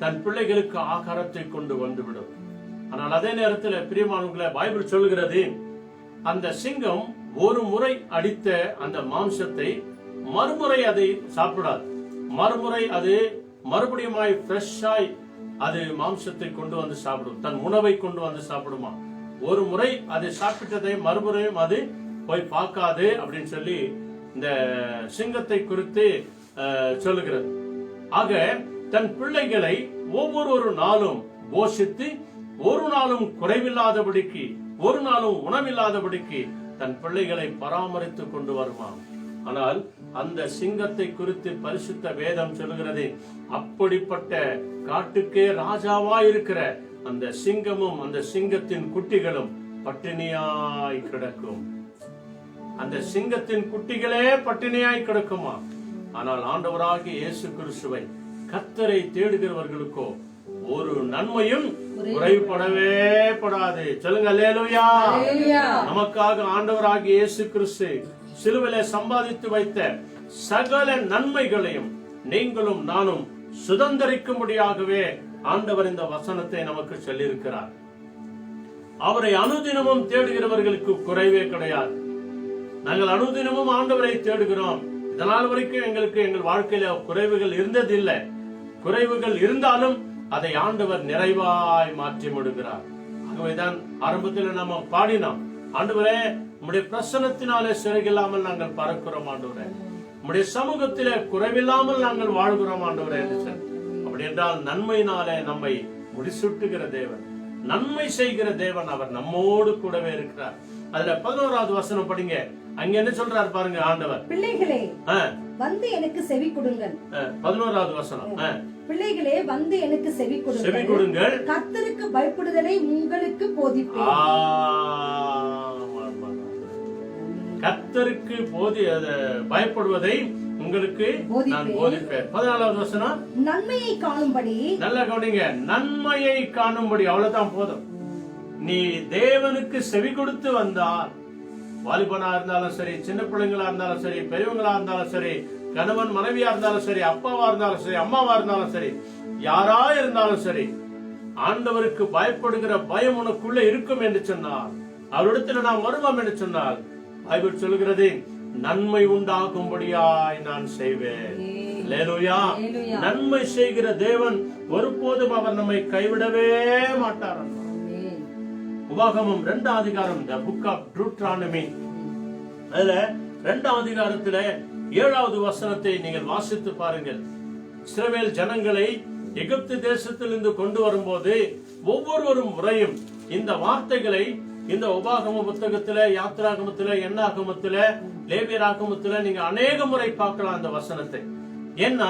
தன் பிள்ளைகளுக்கு ஆகாரத்தை கொண்டு வந்துவிடும். ஆனால் அதே நேரத்தில் பிரியமானவர்களே, பைபிள் சொல்லுகிறது, அந்த சிங்கம் ஒரு முறை அடித்த அந்த மாംசத்தை மறுமுறை அதை சாப்பிடாது. மறுமுறை அது மறுபடியும் ஃப்ரெஷ்ஷாய் அது மாம்சத்தை கொண்டு வந்து சாப்பிடும், தன் உணவை கொண்டு வந்து சாப்பிடுமா. ஒரு முறை அதை சாப்பிட்டதை மறுமுறையும் அது போய் பார்க்காது அப்படின்னு சொல்லி இந்த சிங்கத்தை குறித்து சொல்லுகிறது. ஆக தன் பிள்ளைகளை ஒவ்வொரு நாளும் போஷித்து, ஒரு நாளும் குறைவில்லாதபடிக்கு, ஒரு நாளும் உணவில்லாதபடிக்கு தன் பிள்ளைகளை பராமரித்து கொண்டு வருமா. ஆனால் அந்த சிங்கத்தை குறித்து பரிசுத்த வேதம் சொல்லுகிறது, அப்படிப்பட்ட காட்டுக்கே ராஜாவா இருக்கிற அந்த சிங்கமும் அந்த சிங்கத்தின் குட்டிகளும் பட்டினியாய் கிடக்கும். அந்த சிங்கத்தின் குட்டிகளே பட்டினியாய் கிடக்குமா. ஆனால் ஆண்டவராகிய இயேசு கிறிஸ்துவை, கர்த்தரை தேடுகிறவர்களுக்கோ ஒரு நன்மையும் குறைபடவே படாது. சொல்லுங்க அல்லேலூயா. நமக்காக ஆண்டவராகிய இயேசு கிறிஸ்து சிலுவையிலே சம்பாதித்து வைத்த சகல நன்மைகளையும் நீங்களும் நானும் சுதந்திரிக்கும்படியாகவே ஆண்டவர் இந்த வசனத்தை நமக்கு சொல்லியிருக்கிறார். அவரை அனுதினமும் தேடுகிறவர்களுக்கு குறைவே கிடையாது. நாங்கள் அனுதினமும் ஆண்டவரை தேடுகிறோம். இதனால் வரைக்கும் எங்களுக்கு எங்கள் வாழ்க்கையில குறைவுகள் இருந்ததில்லை. குறைவுகள் இருந்தாலும் அதை ஆண்டவர் நிறைவாய் மாற்றி விடுகிறார். ஆகவேதான் ஆரம்பத்தில் நாம பாடினோம், ஆண்டவரே உம்முடைய பிரசன்னத்தினாலே சிறகில்லாமல் நாங்கள் பறக்கிறோம் ஆண்டவரே, உம்முடைய சமூகத்திலே குறைவில்லாமல் நாங்கள் வாழ்கிறோம் ஆண்டவரே என்று சொல்லி. அப்படி என்றால் நன்மையினாலே நம்மை முடிசூட்டுகிற தேவன், நன்மை செய்கிற தேவன், அவர் நம்மோடு கூடவே இருக்கிறார். அதுல 11வது வசனம் படிங்க. அங்க என்ன சொல்றாரு பாருங்க ஆண்டவர். பிள்ளைகளே வந்து எனக்கு செவி கொடுங்கள். 11வது வசனம். பிள்ளைகளே வந்து எனக்கு செவி செவி கொடுங்கள், கர்த்தருக்கு பயப்படுதலை உங்களுக்கு போதிப்பேன். கர்த்தருக்கு பயப்படுவதை உங்களுக்கு நான் போதிப்பேன். 14வது வசனம். நன்மையை காணும்படி, நல்லா கவனிங்க, நன்மையை காணும்படி. அவ்வளவுதான் போதும். நீ தேவனுக்கு செவி கொடுத்து வந்தால், வாலிபனா இருந்தாலும் சரி, சின்ன பிள்ளைங்களா இருந்தாலும் சரி, பெரியவங்களா இருந்தாலும் சரி, கணவன் மனைவியா இருந்தாலும் சரி, அப்பாவா இருந்தாலும் சரி, அம்மாவா இருந்தாலும் சரி, யாரா இருந்தாலும் சரி, ஆண்டவருக்கு பயப்படுகிற பயம் உனக்குள்ள இருக்கும் என்று சொன்னால், அவரிடத்தில் நாம் வருவோம் என்று சொன்னால், பைபிள் சொல்கிறது நன்மை உண்டாகும்படியாய் நான் செய்வேன். அல்லேலூயா. நன்மை செய்கிற தேவன் ஒருபோதும் அவர் நம்மை கைவிடவே மாட்டார். உபாகமம் 2ஆம் அதிகாரம், the book of Deuteronomy, அதுல 2ஆம் அதிகாரத்துல 7வது வசனத்தை நீங்கள் வாசித்து பாருங்கள். இஸ்ரவேல் ஜனங்களை எகிப்து தேசத்திலிருந்து கொண்டு வரும்போது ஒவ்வொரு முறையும் இந்த வார்த்தைகளை இந்த உபாகம புத்தகத்துல, யாத்ராகமத்துல, எண்ணாகமத்துல, லேவியராகமத்துல நீங்க அநேக முறை பார்க்கலாம் அந்த வசனத்தை. ஏன்னா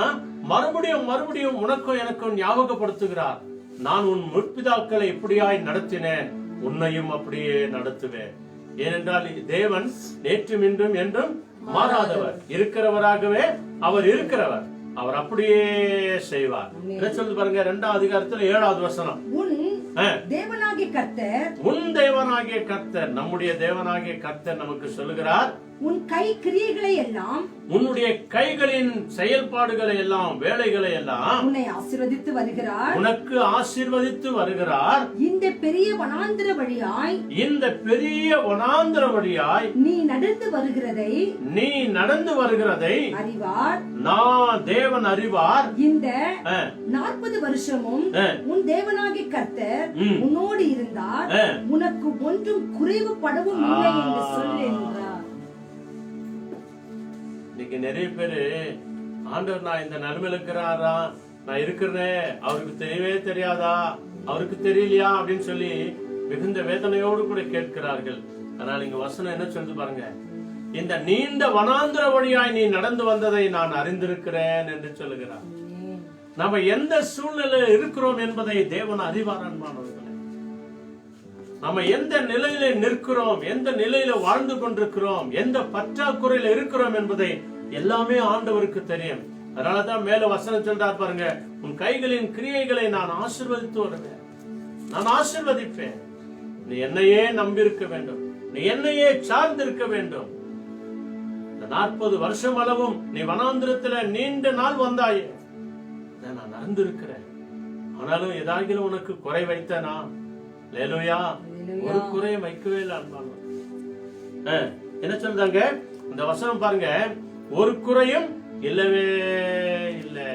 மறுபடியும் உனக்கும் எனக்கும் ஞாபகப்படுத்துகிறார். நான் உன் முற்பிதாக்களை இப்படியாய் நடத்தினேன், உன்னையும் அப்படியே நடத்துவேன். ஏனென்றால் தேவன் நேற்றும் இன்றும் என்றும் மாறாதவர், இருக்கிறவராகவே அவர் இருக்கிறவர், அவர் அப்படியே செய்வார். என்ன சொல்லுது பாருங்க, 2ஆம் அதிகாரத்துல 7வது வசனம். உன் தேவனாகிய கர்த்தர், நம்முடைய தேவனாகிய கர்த்தர் நமக்கு சொல்லுகிறார், உன் கை கிரியைகளை எல்லாம், உன்னுடைய கைகளின் செயல்பாடுகளை எல்லாம், வேலைகளை எல்லாம் உன்னை ஆசீர்வதித்து வருகிறார், உனக்கு ஆசீர்வதித்து வருகிறார். இந்த பெரிய வனாந்திர வழியாய் நீ நடந்து வருகிறதை அறிவார், நான் தேவன் அறிவார். இந்த 40 வருஷமும் உன் தேவனாகிய கர்த்தர் உன்னோடு இருந்தார், உனக்கு ஒன்றும் குறைவுபடவும் இல்லை என்று சொல் என்றார். இன்னைக்கு நிறைய பேரு, ஆண்டவர் நான் இந்த நிலைமையில இருக்கிறாரா, நான் இருக்கிறேன், அவருக்கு தெரியவே தெரியாதா, அவருக்கு தெரியலையா அப்படின்னு சொல்லி மிகுந்த வேதனையோடு கூட கேட்கிறார்கள். ஆனால் இங்க வசனம் என்ன சொல்லுது பாருங்க, இந்த நீண்ட வனாந்திர வழியாய் நீ நடந்து வந்ததை நான் அறிந்திருக்கிறேன் என்று சொல்லுகிறார். நம்ம எந்த சூழ்நிலையில் இருக்கிறோம் என்பதை தேவன் அறிவார். அன்பானவர்களே, நம்ம எந்த நிலையில நிற்கிறோம், எந்த நிலையில வாழ்ந்து கொண்டிருக்கிறோம், எந்த பற்றாக்குறையில இருக்கிறோம் என்பதை எல்லாமே ஆண்டவருக்கு தெரியும். அதனாலதான் மேல வசனம் சொல்றார் பாருங்க, உன் கைகளின் கிரியைகளை நான் ஆசீர்வதித்து வருவேன், நான் ஆசீர்வதிப்பேன். நீ என்னையே நம்பியிருக்க வேண்டும், நீ என்னையே சார்ந்திருக்க வேண்டும். இந்த 40 வருஷம் அளவும் நீ வனாந்திரத்துல நீண்ட நாள் வந்தாயே, நான் நடந்திருக்கிறேன். ஆனாலும் ஏதாகிலும் உனக்கு குறை வைத்தனா? அல்லேலூயா. ஒரு குறையை வைக்கவே இல்லை. என்ன சொல்றாங்க இந்த வசனம் பாருங்க, ஒரு குறையும் இல்லவே இல்லை.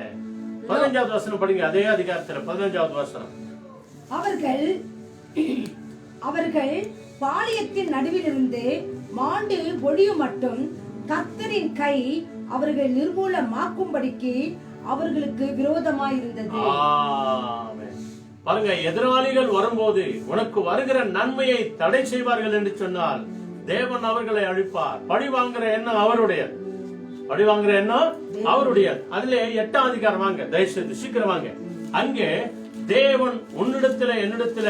15வது வசனம் படிங்க, அதே அதிகாரத்துல 15வது வசனம். அவர்கள் பாளையத்தின் நடுவிலிருந்து மாண்டு ஒழியும் மட்டும் கர்த்தரின் கை அவர்கள் நிர்மூலமாக்கும்படிக்கு அவர்களுக்கு விரோதமாயிருந்தது. பாருங்க, எதிராளிகள் வரும்போது உனக்கு வருகிற நன்மையை தடை செய்வார்கள் என்று சொன்னால் தேவன் அவர்களை அழிப்பார். பழி வாங்குற எண்ணம் அவருடைய, பழி வாங்குற எண்ணம் அவருடைய. அதுல 8ஆம் அதிகாரம் வாங்க, தயவுசெய்து சீக்கிரம் வாங்க. அங்கே தேவன் உன்னிடத்துல என்னிடத்துல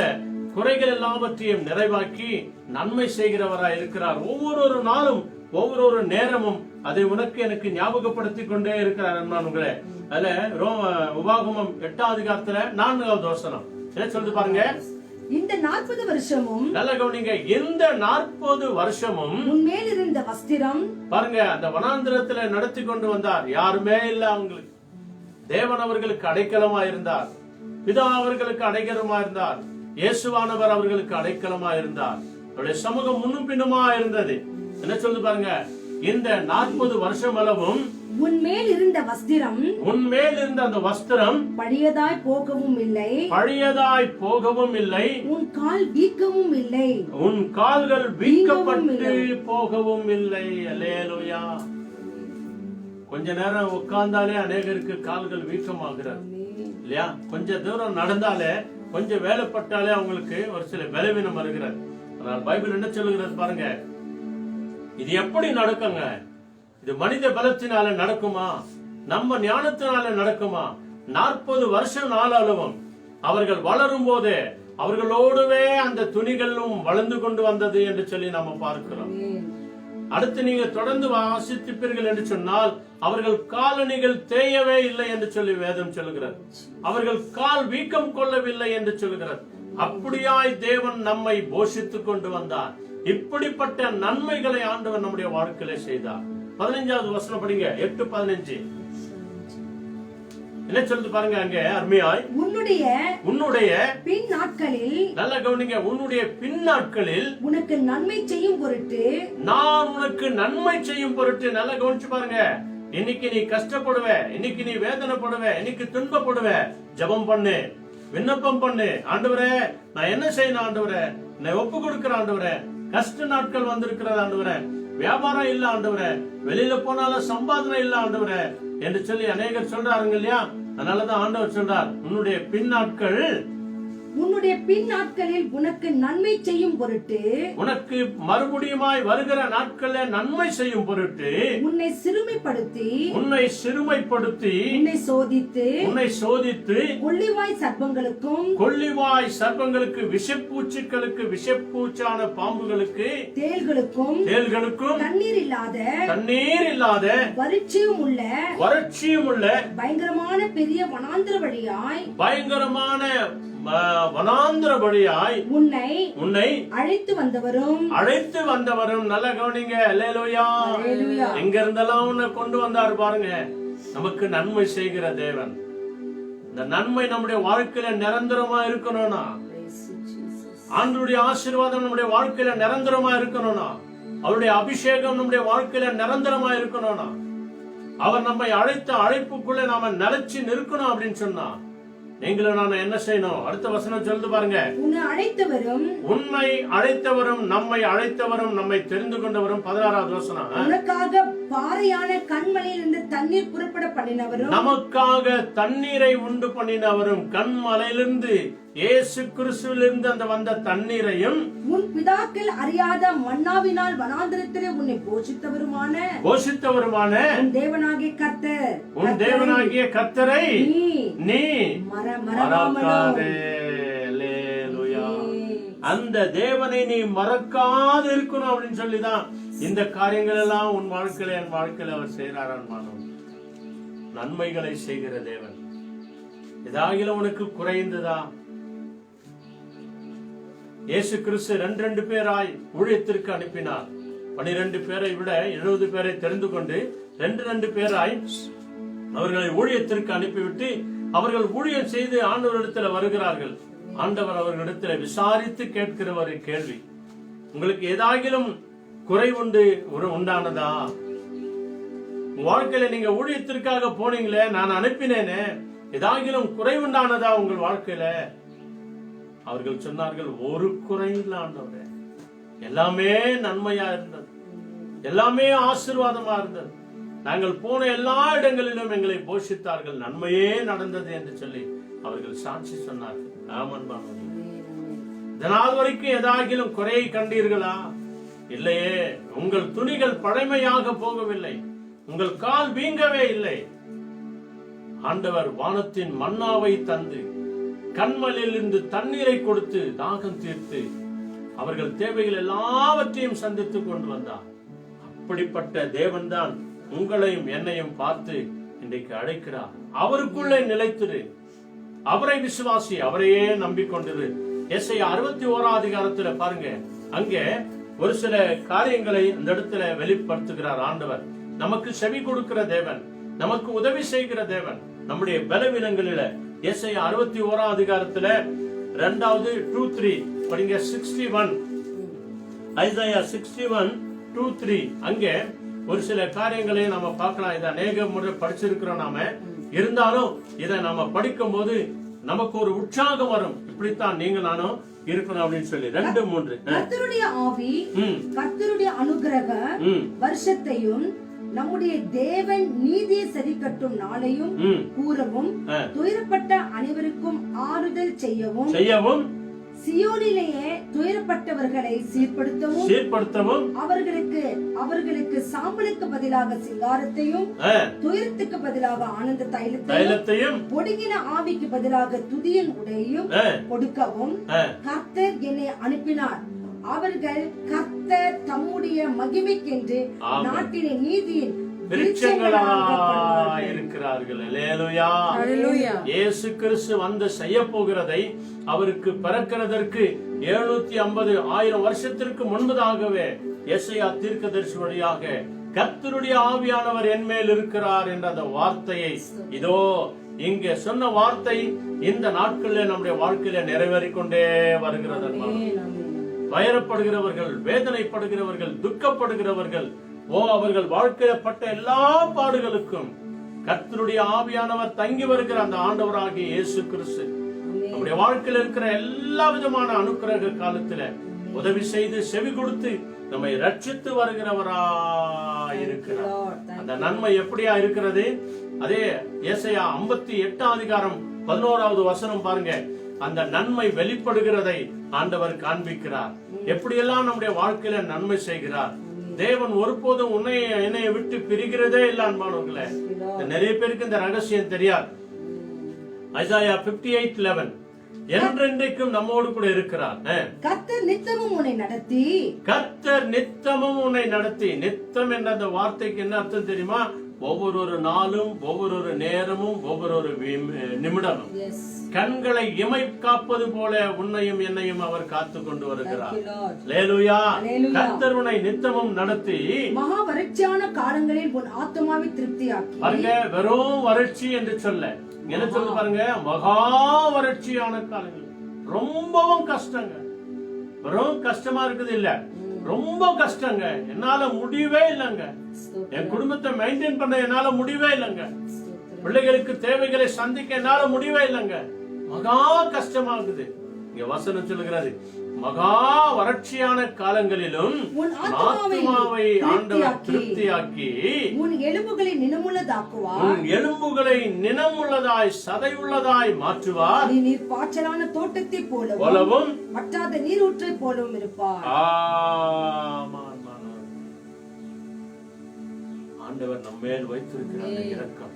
குறைகள் எல்லாவற்றையும் நிறைவாக்கி நன்மை செய்கிறவராய் இருக்கிறார். ஒவ்வொரு நாளும் ஒவ்வொரு நேரமும் அதை உனக்கு எனக்கு ஞாபகப்படுத்திக் கொண்டே இருக்கிறார். அன்பானவர்களே, அதுல உபாகமம் 8ஆம் அதிகாரத்துல 4வது வசனம் என்ன சொல்லுது பாருங்க, இந்த 40 வருஷமும், நல்ல கவனிங்க, இந்த 40 வருஷமும் உன்மேல் இருந்த வஸ்திரம், பாருங்க அந்த வனாந்திரத்துல நடத்தி கொண்டு வந்தார். யாருமே இல்ல அவங்களுக்கு. தேவன் அவர்களுக்கு அடைக்கலமா இருந்தார், பிதா அவர்களுக்கு அடைக்கலமா இருந்தார், இயேசுவானவர் அவர்களுக்கு அடைக்கலமா இருந்தார். அவருடைய சமூகம் முன்னும் பின்னுமா இருந்தது. என்ன சொல்லுது பாருங்க, இந்த 40 வருஷம் அளவும் உன்மேல் இருந்த வஸ்திரம் உன்மேல் இருந்த அந்த வஸ்திரம் பழையதாய் போகவும் இல்லை, பழையதாய் போகவும் இல்லை, உன் கால் வீக்கவும் இல்லை, உன் கால்கள் வீக்கப்பட்டு போகவும் இல்லை. அல்லேலூயா. கொஞ்ச நேரம் உட்கார்ந்தாலே அநேகருக்கு கால்கள் வீக்கமாகிறது இல்லையா? கொஞ்ச தூரம் நடந்தாலே, கொஞ்சம் வேலைப்பட்டாலே அவங்களுக்கு ஒரு சில பலவீனம் வருகிறது. ஆனால் பைபிள் என்ன சொல்லுகிறது பாருங்க, இது எப்படி நடக்குங்க? இது மனித பலத்தினால நடக்குமா? நம்ம ஞானத்தினால நடக்குமா? 40 வருஷம் நாளாலும் அவர்கள் வளரும் போதே அவர்களோடுவே அந்த துணிகளும் வளர்ந்து கொண்டு வந்தது என்று சொல்லி நாம பார்க்கிறோம். அடுத்து நீங்க தொடர்ந்து வாசித்திருப்பீர்கள் என்று சொன்னால், அவர்கள் காலணிகள் தேயவே இல்லை என்று சொல்லி வேதம் சொல்லுகிறது. அவர்கள் கால் வீக்கம் கொள்ளவில்லை என்று சொல்லுகிறது. அப்படியாய் தேவன் நம்மை போஷித்துக் கொண்டு வந்தார். இப்படிப்பட்ட நன்மைகளை ஆண்டவர் நம்முடைய வாழ்க்கையில செய்தார். 15வது வசனம் படிங்க, 8:15. என்ன சொல்லுது பாருங்க அங்க அருமையாய், உன்னுடைய பின் நாட்களில், நல்ல கவனிங்க, உன்னுடைய பின் நாட்களில் உனக்கு நன்மை செய்யும் பொருட்டு நான் உனக்கு நன்மை செய்யும் பொருட்டு. நல்லா கவனிச்சு பாருங்க. இன்னைக்கு நீ கஷ்டப்படுவ, இன்னைக்கு நீ வேதனைப்படுவ, இன்னைக்கு துன்பப்படுவ. ஜெபம் பண்ணு, விண்ணப்பம் பண்ணு. ஆண்டவரே நான் என்ன செய்யணும் ஆண்டவரே, நான் ஒப்பு கொடுக்கிற ஆண்டவரே, கஷ்ட நாட்கள் வந்திருக்கிறது ஆண்டவரே, வியாபாரம் இல்ல ஆண்டவரே, வெளியில போனாலும் சம்பாதனை இல்ல ஆண்டவரே என்று சொல்லி அநேகர் சொல்றாங்க இல்லையா? அதனாலதான் ஆண்டவர் சொல்றார், உன்னுடைய பின் நாட்களில் உனக்கு நன்மை செய்யும் பொருட்டு, உனக்கு மறுபடியுமாய் வருகிற நாட்களில் நன்மை செய்யும் பொருட்டு உன்னை சிறுமைப்படுத்தி, உன்னை சோதித்து கொள்ளிவாய் சர்ப்பங்களுக்கு விஷப்பூச்சிகளுக்கு, விஷப்பூச்சான பாம்புகளுக்கு, தேள்களுக்கும் தண்ணீர் இல்லாத வறட்சியும் உள்ள பயங்கரமான பெரிய வனாந்திர வழியாய் உன்னை அழைத்து வந்தவரும். நல்ல கவனிங்க. அல்லேலூயா. எங்க இருந்தெல்லாம் உன்னை கொண்டு வந்தாரு பாருங்க. நமக்கு நன்மை செய்கிற தேவன். இந்த நன்மை நம்முடைய வாழ்க்கையில நிரந்தரமா இருக்கணும்னா, ஆண்டவருடைய ஆசீர்வாதம் நம்முடைய வாழ்க்கையில நிரந்தரமா இருக்கணும்னா, அவருடைய அபிஷேகம் நம்முடைய வாழ்க்கையில நிரந்தரமா இருக்கணும்னா, அவர் நம்மை அழைத்த அழைப்புக்குள்ள நாம நிலைச்சு நிற்கணும் அப்படின்னு சொன்னா, நீங்களும் நான் என்ன செய்யணும்? அடுத்த வசனம் சொல்லுது பாருங்க, உன்னை அழைத்தவரும் நம்மை அழைத்தவரும் நம்மை தெரிந்து கொண்டவரும். 16வது வசனம், உனக்காக பாறையான கண்மலையில் இருந்து தண்ணீர் புறப்பட பண்ணினவரும், நமக்காக தண்ணீரை உண்டு பண்ணினவரும், கண்மலையிலிருந்து இயேசு கிறிஸ்துவிலிருந்து அந்த வந்த தண்ணீரையும், உன் பிதாக்கள் அறியாத மன்னாவினால் வனாந்திரத்திலே உன்னை போஷித்தவருமான உன் தேவனாகிய கர்த்தரை நீ மறக்காதே. அல்லேலூயா. அந்த தேவனை நீ மறக்காது இருக்கணும் அப்படின்னு சொல்லிதான் இந்த காரியங்கள் எல்லாம் உன் வாழ்க்கையில என் வாழ்க்கையில அவர் செய்யறாரான். நன்மைகளை செய்கிற தேவன். ஏதாகிலும் உனக்கு குறைந்ததா? இயேசு கிறிஸ்து 2 பேராய் ஊழியத்திற்கு அனுப்பினார். 12 பேரை விட 70 பேரை தெரிந்து கொண்டு 2 பேராய் அவர்களை ஊழியத்திற்கு அனுப்பிவிட்டு அவர்கள் ஊழியம் செய்து ஆண்டவரிடத்துல வருகிறார்கள். ஆண்டவர் அவர்களிடத்துல விசாரித்து கேட்கிற ஒரு கேள்வி, உங்களுக்கு ஏதாகிலும் குறை உண்டானதா? வாழ்க்கையில நீங்க ஊழியத்திற்காக போனீங்களே, நான் அனுப்பினேனே, ஏதாகிலும் குறை உண்டானதா உங்கள் வாழ்க்கையில? அவர்கள் சொன்னார்கள், ஒரு குறை இல்ல ஆண்டவரே, எல்லாமே நன்மையா இருந்தது, எல்லாமே ஆசீர்வாதமா இருந்தது, நாங்கள் போன எல்லா இடங்களிலும் எங்களை போஷித்தார்கள், நன்மையே நடந்தது என்று சொல்லி அவர்கள் சாட்சி சொன்னார்கள். இதனால் வரைக்கும் ஏதாகிலும் குறையை கண்டீர்களா? இல்லையே. உங்கள் துணிகள் பழமையாக போகவில்லை, உங்கள் கால் வீங்கவே இல்லை. ஆண்டவர் வானத்தின் மன்னாவை தந்து கண்மலையில் இருந்து தண்ணீரை கொடுத்து தாகம் தீர்த்து அவர்கள் தேவைகள் எல்லாவற்றையும் சந்தித்துக் கொண்டு வந்தார். அப்படிப்பட்ட தேவன் தான் உங்களையும் என்னையும் பார்த்து இன்றைக்கு அழைக்கிறார். அவருக்குள்ளே நிலைத்திரு, அவரை விசுவாசி, அவரையே நம்பிக்கொண்டிரு. எஸ்ஐயா 61ஆம் அதிகாரத்துல பாருங்க, அங்கே ஒரு சில காரியங்களை அந்த இடத்துல வெளிப்படுத்துகிறார் ஆண்டவர். நமக்கு செவி கொடுக்கிற தேவன், நமக்கு உதவி செய்கிற தேவன். நம்முடைய பலவீனங்களில எஸ்ஐயா 61ஆம் அதிகாரத்துல 2வது 2-3 படிங்க. 61 ஐசாயா 61 2:3 அங்கே ஒரு சில காரியங்களை நம்ம பார்க்கலாம். இதை அநேக முறை படிச்சிருக்கிறோம் நாம. இருந்தாலும் இதை நம்ம படிக்கும் போது நமக்கு ஒரு உற்சாகம் வரும். இப்படித்தான் நீங்க நானும் இருக்கணும் அப்படின்னு சொல்லி 2-3 கர்த்தருடைய ஆவி கர்த்தருடைய அனுக்கிரக வருஷத்தையும் நம்முடைய தேவன் நீதியை சரி கட்டும் நாளையும் கூறவும் துயரப்பட்ட அனைவருக்கும் ஆறுதல் செய்யவும் சியோனிலேயே துயரப்பட்டவர்களை சீர்படுத்தவும் அவர்களுக்கு சாம்பலுக்கு பதிலாக சிங்காரத்தையும் துயரத்துக்கு பதிலாக ஆனந்த தைலத்தையும் ஒடுங்கின ஆவிக்கு பதிலாக துதியின் உடையையும் கொடுக்கவும் கர்த்தர் என்னை அனுப்பினார். அவர்கள் கர்த்தர் தம்முடைய மகிமைக்கென்று நாட்டினை நீதியின் இருக்கிறார்கள். இயேசு கிறிஸ்து வந்து செய்ய போகிறதை அவருக்கு பிறக்கிறதற்கு 750,000 வருஷத்திற்கு முன்பதாகவே எசையா தீர்க்கதரிசி வழியாக கர்த்தருடைய ஆவியானவர் என் மேல் இருக்கிறார் என்ற அந்த வார்த்தையை இதோ இங்கே சொன்ன வார்த்தை இந்த நாட்களில் நம்முடைய வாழ்க்கையில நிறைவேறிக்கொண்டே வருகிறது. பயரப்படுகிறவர்கள், வேதனைப்படுகிறவர்கள், துக்கப்படுகிறவர்கள், அவர்கள் வாழ்க்கையில பட்ட எல்லா பாடுகளுக்கும் கர்த்தருடைய ஆவியானவர் தங்கி வருகிற அந்த ஆண்டவராகிய இயேசு கிறிஸ்து நம்முடைய வாழ்க்கையில இருக்கிற எல்லா விதமான அனுக்கிரக காலத்துல உதவி செய்து செவி கொடுத்து நம்மை ரட்சித்து வருகிறவராயிருக்கிறார். அந்த நன்மை எப்படியா இருக்கிறது? அதே ஏசாயா 58:11 வசனம் பாருங்க. அந்த நன்மை வெளிப்படுகிறதை ஆண்டவர் காண்பிக்கிறார். எப்படியெல்லாம் நம்முடைய வாழ்க்கையில நன்மை செய்கிறார். தேவன் ஒருபோதும் என்னைய விட்டு பிரிகிறதே இல்லை அன்பானவர்களே. நிறைய பேருக்கு இந்த ரகசியம் தெரியாது. ஐசாயா 58:11 என்றென்றைக்கும் நம்மோடு கூட இருக்கிறார். கர்த்தர் நித்தமும் உன்னை நடத்தி. நித்தம் என்ற அந்த வார்த்தைக்கு என்ன அர்த்தம் தெரியுமா? ஒவ்வொரு நாளும், ஒவ்வொரு நேரமும், ஒவ்வொரு நிமிடமும் கண்களை இமை காப்பது போல உன்னையும் என்னையும் அவர் காத்து கொண்டு வருகிறார். அல்லேலூயா. கர்த்தர் உன்னை நித்தமும் நடத்தி மகா வறட்சியான காலங்களில் உன் ஆத்துமாவை திருப்தியாக்கி. பாருங்க, வெறும் வறட்சி என்று சொல்ல என்ன சொல்லு பாருங்க, மகா வறட்சியான காலங்கள். ரொம்பவும் கஷ்டங்க, வெறும் கஷ்டமா இருக்குது இல்ல, ரொம்ப கஷ்டங்க. என்னால முடியவே இல்லைங்க. என் குடும்பத்தை மெயின்டைன் பண்ண என்னால முடியவே இல்லைங்க. பிள்ளைகளுக்கு தேவைகளை சந்திக்க என்னால முடியவே இல்லைங்க. மகா கஷ்டமாகுது. இங்க வசனம் சொல்லுகிறது, மகா வறட்சியான காலங்களிலும் ஆத்துமாவை ஆண்டவர் திருப்தியாக்கி உன் எலும்புகளை நினமுள்ளதாக்குவார். உன் எலும்புகளை நினமுள்ளதாய் சதையுள்ளதாய் மாற்றுவார். நீ நீர் பாய்ச்சலான தோட்டத்தை போலவும் வற்றாத நீரூற்றை போலவும் இருப்பார். ஆண்டவர் நம்மேல் வைத்திருக்கிற அந்த இரக்கம்,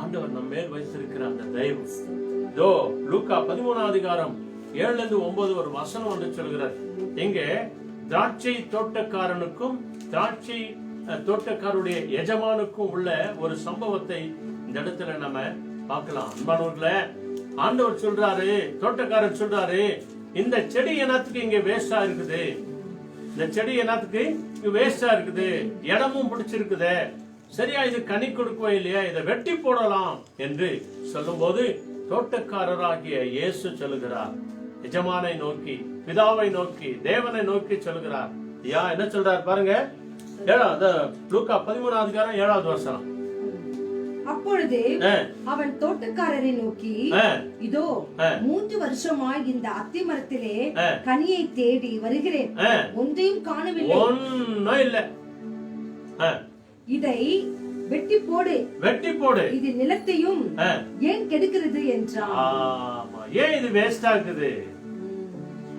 ஆண்டவர் நம்மேல் வைத்திருக்கிற அந்த தயவு. இதோ லூக்கா 13:7-9 ஒரு வசனம் ஒன்று சொல்கிறார். இங்கே திராட்சை தோட்டக்காரனுக்கும் திராட்சை தோட்டக்காருடைய எஜமானுக்கும் உள்ள ஒரு சம்பவத்தை இந்த இடத்துல நம்ம பார்க்கலாம். அன்பானவர்களே, ஆண்டவர் சொல்றாரு, தோட்டக்காரர் சொல்றாரு, இந்த செடி என்னத்துக்கு இங்க வேஸ்டா இருக்குது, இந்த செடி என்னத்துக்கு வேஸ்டா இருக்குது, இடமும் பிடிச்சிருக்குது, சரியா இது கனி கொடுக்கவே இல்லையா, இதை வெட்டி போடலாம் என்று சொல்லும் போது தோட்டக்காரராகிய இயேசு சொல்லுகிறார், எஜமானை நோக்கி, பிதாவை நோக்கி, தேவனை நோக்கி சொல்லுகிறார். என்ன சொல்றார் பாருங்க, லூக்கா 13:7 வசனம். அப்பொழுது அவன் தோட்டக்காரரை நோக்கி, இதோ 3 வருஷமாய் இந்த அத்தி மரத்திலே கனியை தேடி வருகிறேன், ஒன்றையும் காணவில்லை, ஒன்னும் இல்ல, இதை வெட்டி போடு, இது நிலத்தையும் ஏன் கெடுக்கிறது என்றான். ஏன் இது வேஸ்ட் ஆகுது?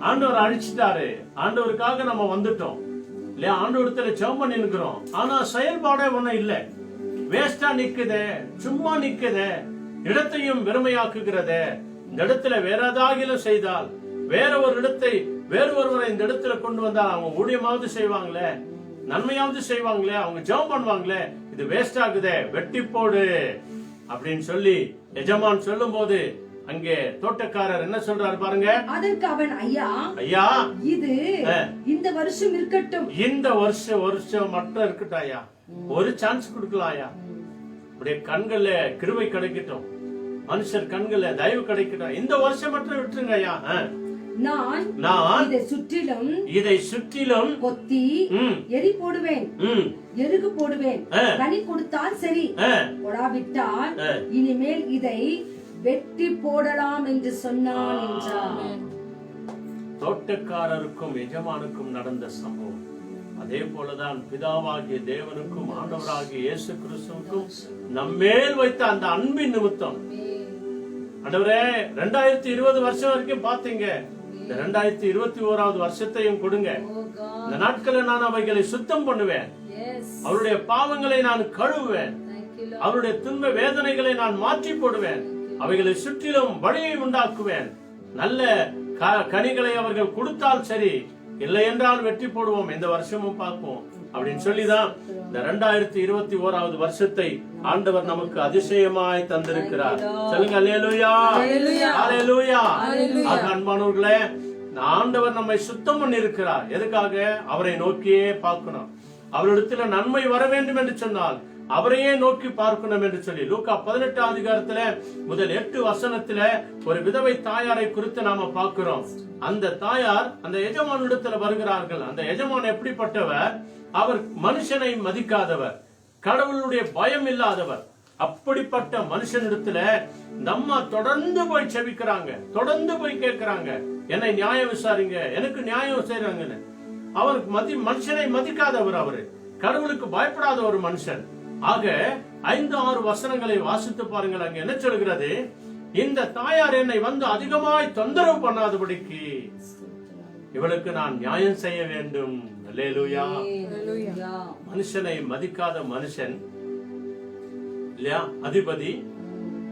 ஆண்டவர் அழிச்சிட்டாரு, ஆண்டவருக்காக நம்ம வந்துட்டோம் இல்லையா, ஆண்டவரத்துல ஜெபம் பண்ணி இருக்கிறோம், ஆனா செயல்பாடே ஒண்ணும் இல்ல, வேஸ்டா நிக்குதே, சும்மா நிக்குதே, இடத்தையும் வெறுமையாக்குகிறதே. இந்த இடத்துல வேற ஏதாகிலும் செய்தால், வேற ஒரு இடத்தை, வேறு ஒருவரை இந்த இடத்துல கொண்டு வந்தால் அவங்க ஊழியமாவது செய்வாங்களே, நன்மையாவது செய்வாங்களே, அவங்க ஜெபம் பண்ணுவாங்களே, இது வேஸ்ட் ஆகுதே, வெட்டி போடு அப்படின்னு சொல்லி எஜமான் சொல்லும் போது அங்கே தோட்டக்காரர் என்ன சொல்றாரு பாருங்க. அதற்கு அவன், ஐயா இது இந்த வருஷம் இருக்கட்டும், இந்த வருஷம் மட்டும் இருக்கட்டும் ஐயா, ஒரு சான்ஸ் கொடுக்கலாம் ஐயா, அப்படியே கண்கள்ல கிருபை கிடைக்கட்டும், மனுஷர் கண்கள்ல தயவு கிடைக்கட்டும், இந்த வருஷம் மட்டும் விட்டுருங்க ஐயா, நான் இதை சுற்றிலும் கொத்தி எரி போடுவேன், எருகு போடுவேன். கனி கொடுத்தால் சரி, கொடாவிட்டால் இனிமேல் இதை வெட்டி போடலாம் என்று சொன்னான் என்றார். தோட்டக்காரருக்கும் எஜமானுக்கும் நடந்த சம்பவம் அதே போலதான் பிதாவாகிய தேவனுக்கும் ஆண்டவராகிய இயேசு கிறிஸ்துவுக்கும் நம்மேல் வைத்த அந்த அன்பின் நிமித்தம். ஆண்டவரே 2020 வருஷம் வரைக்கும் பாத்தீங்க, இந்த 2021வது வருஷத்தையும் கொடுங்க. இந்த நாட்களை நான் அவைகளை சுத்தம் பண்ணுவேன், அவருடைய பாவங்களை நான் கழுவுவேன், அவருடைய துன்ப வேதனைகளை நான் மாற்றி போடுவேன், அவைகளை சுற்றிலும் வழியை உண்டாக்குவேன். நல்ல கனிகளை அவர்கள் கொடுத்தால் சரி, இல்லை என்றால் வெற்றி போடுவோம், இந்த வருஷமும் பார்ப்போம் அப்படின்னு சொல்லிதான் இந்த 2021வது வருஷத்தை ஆண்டவர் நமக்கு அதிசயமாய் தந்திருக்கிறார். சொல்லுங்க அல்லேலூயா, அல்லேலூயா. அன்பானவர்களே, ஆண்டவர் நம்மை சுத்தம் பண்ணி இருக்கிறார். எதுக்காக? அவரை நோக்கியே பார்க்கணும். அவரிடத்துல நன்மை வர வேண்டும் என்று சொன்னால் அவரையே நோக்கி பார்க்கணும் என்று சொல்லி லூக்கா 18ஆம் அதிகாரத்துல முதல் 8 வசனத்துல ஒரு விதவை தாயாரை குறித்து நாம பார்க்கிறோம். அந்த தாயார் அந்த எஜமானிடத்துல வருகிறார்கள். அந்த எஜமான் எப்படிப்பட்டவர்? அவர் மனுஷனை மதிக்காதவர், கடவுளுடைய பயம் இல்லாதவர். அப்படிப்பட்ட மனுஷனிடத்துல நம்ம தொடர்ந்து போய் செபிக்கிறாங்க, தொடர்ந்து போய் கேட்கிறாங்க, என்னை நியாயம் விசாரிங்க, எனக்கு நியாயம் செய்றாங்கன்னு. அவர் மனுஷனை மதிக்காதவர், அவரு கடவுளுக்கு பயப்படாத ஒரு மனுஷன். ஆக 5-6 வசனங்களை வாசித்து பாருங்கள். அங்க என்ன சொல்கிறது? இந்த தாயார் என்னை வந்து அதிகமாய் தொந்தரவு பண்ணாதபடிக்கு இவளுக்கு நான் நியாயம் செய்ய வேண்டும். அல்லேலூயா. மனுஷனை மதிக்காத மனுஷன் இல்லையா அதிபதி,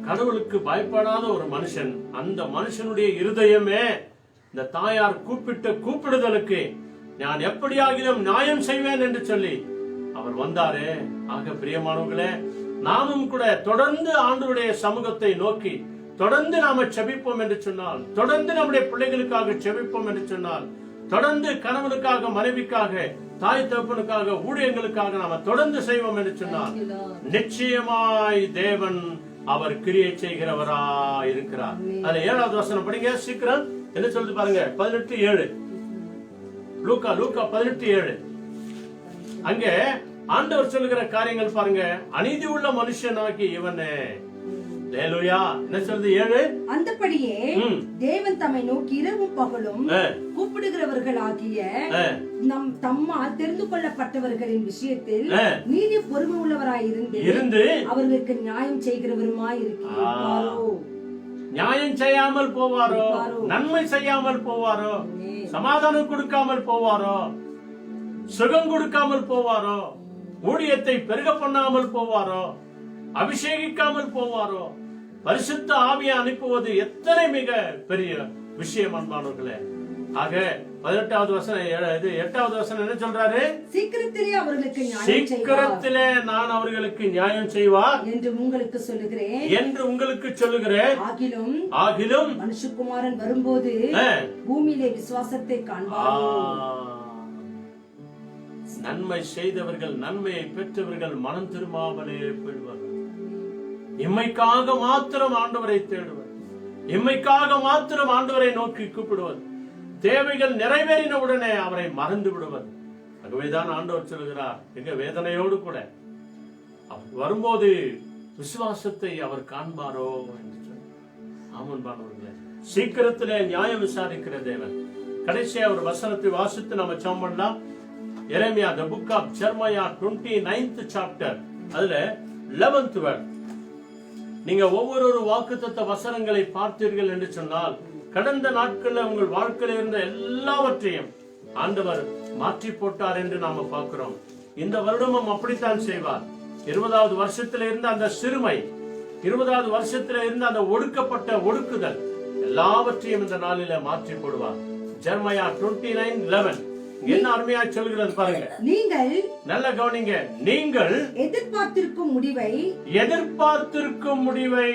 கடவுளுக்கு பயப்படாத ஒரு மனுஷன். அந்த மனுஷனுடைய இருதயமே இந்த தாயார் கூப்பிட்ட கூப்பிடுதலுக்கு நான் எப்படியாகிலும் நியாயம் செய்வேன் என்று சொல்லி அவர் வந்தாரே. ஆக பிரியமானவர்களே, நாமும் கூட தொடர்ந்து ஆண்டவருடைய சமூகத்தை நோக்கி தொடர்ந்து நாம செபிப்போம் என்று சொன்னால், தொடர்ந்து நம்முடைய பிள்ளைகளுக்காக செபிப்போம் என்று சொன்னால், தொடர்ந்து கணவனுக்காக, மனைவிக்காக, தாய் தகப்பனுக்காக, ஊழியங்களுக்காக நாம தொடர்ந்து செய்வோம் என்று சொன்னால் நிச்சயமாய் தேவன் அவர் கிரியை செய்கிறவரா இருக்கிறார். அதுல 7வது வசனம் படிங்க சீக்கிரம். என்ன சொல்லுது பாருங்க, 18:7. லூக்கா 18:7. அங்கே ஆண்டவர் சொல்லுகிற காரியங்கள் பாருங்க. அநீதி உள்ள மனுஷனாகி இவனே. அல்லேலூயா. என்ன சொல்லுது 7? அந்தபடியே தேவன் தம்மை நோக்கி இரவும் பகலும் கூப்பிடுகிறவர்களாகிய நம் தம்மால் தெரிந்து கொள்ளப்பட்டவர்களின் விஷயத்தில் நீதி பொறுமை உள்ளவராயிருந்து அவர்களுக்கு நியாயம் செய்கிறவருமாய் இருக்கிறாரோ. நியாயம் செய்யாமல் போவாரோ, நன்மை செய்யாமல் போவாரோ, சமாதானம் கொடுக்காமல் போவாரோ, சுகம் கொடுக்காமல் போவாரோ, ஊழியத்தை பெருக பண்ணாமல் போவாரோ, அபிஷேகிக்காமல் போவாரோ, பரிசுத்த ஆவியை அனுப்புவது எத்தனை மிக பெரிய விஷயம் அன்பானவர்களே. ஆக 18வது வசனம் 8வது வசனம் என்ன சொல்றாரு? சீக்கிரத்திலே அவர்களுக்கு சீக்கிரத்திலே நான் அவர்களுக்கு நியாயம் செய்வார் என்று உங்களுக்கு சொல்லுகிறேன். ஆகிலும் மனுஷகுமாரன் வரும்போது பூமியிலே விசுவாசத்தை காண்பார். நன்மை செய்தவர்கள், நன்மையை பெற்றவர்கள் மனம் திரும்பாமலே போய்வார்கள். இம்மைக்காக மாத்திரம் ஆண்டவரை தேடுவர், இம்மைக்காக மாத்திரம் ஆண்டவரை நோக்கி கூப்பிடுவர், தேவைகள் நிறைவேறின உடனே அவரை மறந்து விடுவர். ஆகவேதான் ஆண்டவர் சொல்கிறார், மிக வேதனையோடு கூட வரும்போது விசுவாசத்தை அவர் காண்பாரோ என்று சொன்னார். ஆமன்பானவர்களே, சீக்கிரத்திலே நியாயம் விசாரிக்கிற தேவன். கடைசியா ஒரு வசனத்தை வாசித்து நம்ம ஜெபம் பண்ணலாம். எரேமியா, the book of Jeremiah 29th chapter, அதுல 11th word. நீங்க ஒவ்வொரு வாக்குத்தத்த வசனங்களை பார்த்தீர்கள் என்று சொன்னால், கடந்த நாட்கள்ல உங்கள் வாழ்க்கையில இருந்த எல்லாவற்றையும் ஆண்டவர் மாற்றி போட்டார் என்று நாம பார்க்கிறோம். இந்த வருடமும் அப்படித்தான் செய்வார். 20வது வருஷத்துல இருந்த அந்த சிறுமை, 20வது வருஷத்துல இருந்த அந்த ஒடுக்குதல் எல்லாவற்றையும் இந்த நாளில மாற்றி போடுவார். Jeremiah 29:11 என்ன அருமையா சொல்கிறது பாருங்க. நீங்கள் நல்ல கவனிங்க. நீங்கள் எதிர்பார்த்திருக்கும் முடிவை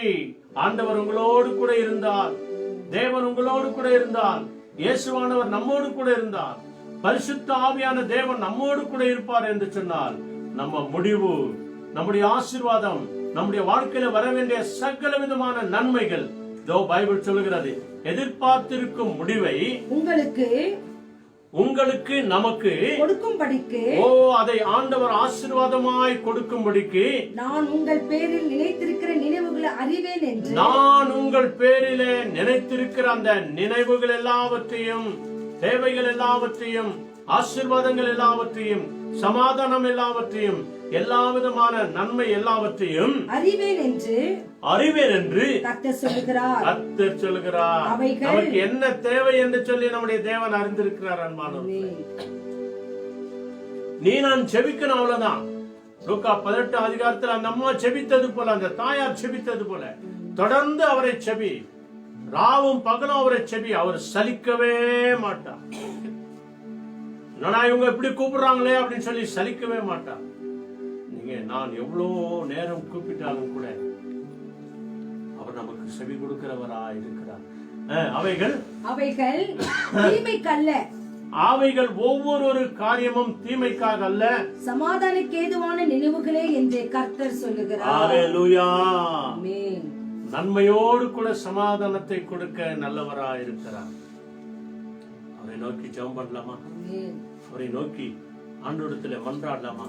ஆண்டவர் உங்களோடு கூட இருந்தால், தேவன் உங்களோடு கூட இருந்தால், இயேசுவானவர் நம்மோடு கூட இருந்தால், பரிசுத்த ஆவியான தேவன் நம்மோடு கூட இருப்பார் என்று சொன்னால், நம்ம முடிவு, நம்முடைய ஆசீர்வாதம், நம்முடைய வாழ்க்கையில வர வேண்டிய சகல விதமான நன்மைகள் பைபிள் சொல்லுகிறது எதிர்பார்த்திருக்கும் முடிவை உங்களுக்கு நமக்கு கொடுக்கும்படிக்கு அதை ஆண்டவர் ஆசீர்வாதமாய் கொடுக்கும்படிக்கு நான் உங்கள் பேரில் நினைத்திருக்கிற நினைவுகளை அறிவேன் என்று நான் உங்கள் பேரிலே நினைத்திருக்கிற அந்த நினைவுகள் எல்லாவற்றையும், தேவைகள் எல்லாவற்றையும், ஆசீர்வாதங்கள் எல்லாவற்றையும், சமாதானம் எல்லாவற்றையும், எல்லா விதமான நன்மை எல்லாவற்றையும் அறிவேன் என்று கர்த்தர் சொல்லுகிறார். நமக்கு என்ன தேவை என்று சொல்லி நம்முடைய தேவன் அறிந்திருக்கிறார். அன்பானவர்களே, நீ நான் செபிக்கணும், அவ்வளவுதான். லூக்கா 18 அதிகாரத்தில் அந்த அம்மா செபித்தது போல, அந்த தாயார் செபித்தது போல தொடர்ந்து அவரை செபி, ராவும் பகலும் அவரை செபி. அவர் சலிக்கவே மாட்டார். என்னடா இவங்க இப்படி கூப்பிடுறாங்களே அப்படின்னு சொல்லி சலிக்கவே மாட்டார். நீங்க நான் எவ்வளவு நேரம் கூப்பிட்டாலும் கூட அவர் நமக்கு செவி கொடுக்கிறவரா இருக்கிறார். அவைகள் தீமைக்கல்ல, அவைகள் ஒவ்வொரு காரியமும் தீமைக்காக அல்ல, சமாதானக்கு ஏதுவான நினைவுகளே என்று கர்த்தர் சொல்லுகிறார். ஹல்லேலூயா. நன்மையோடு கூட சமாதானத்தை கொடுக்க நல்லவரா இருக்கிறார். அவரை நோக்கி ஜெபம் பண்ணலாமா? அவரை நோக்கி ஆண்டவரிடத்திலே மன்றாடலாமா?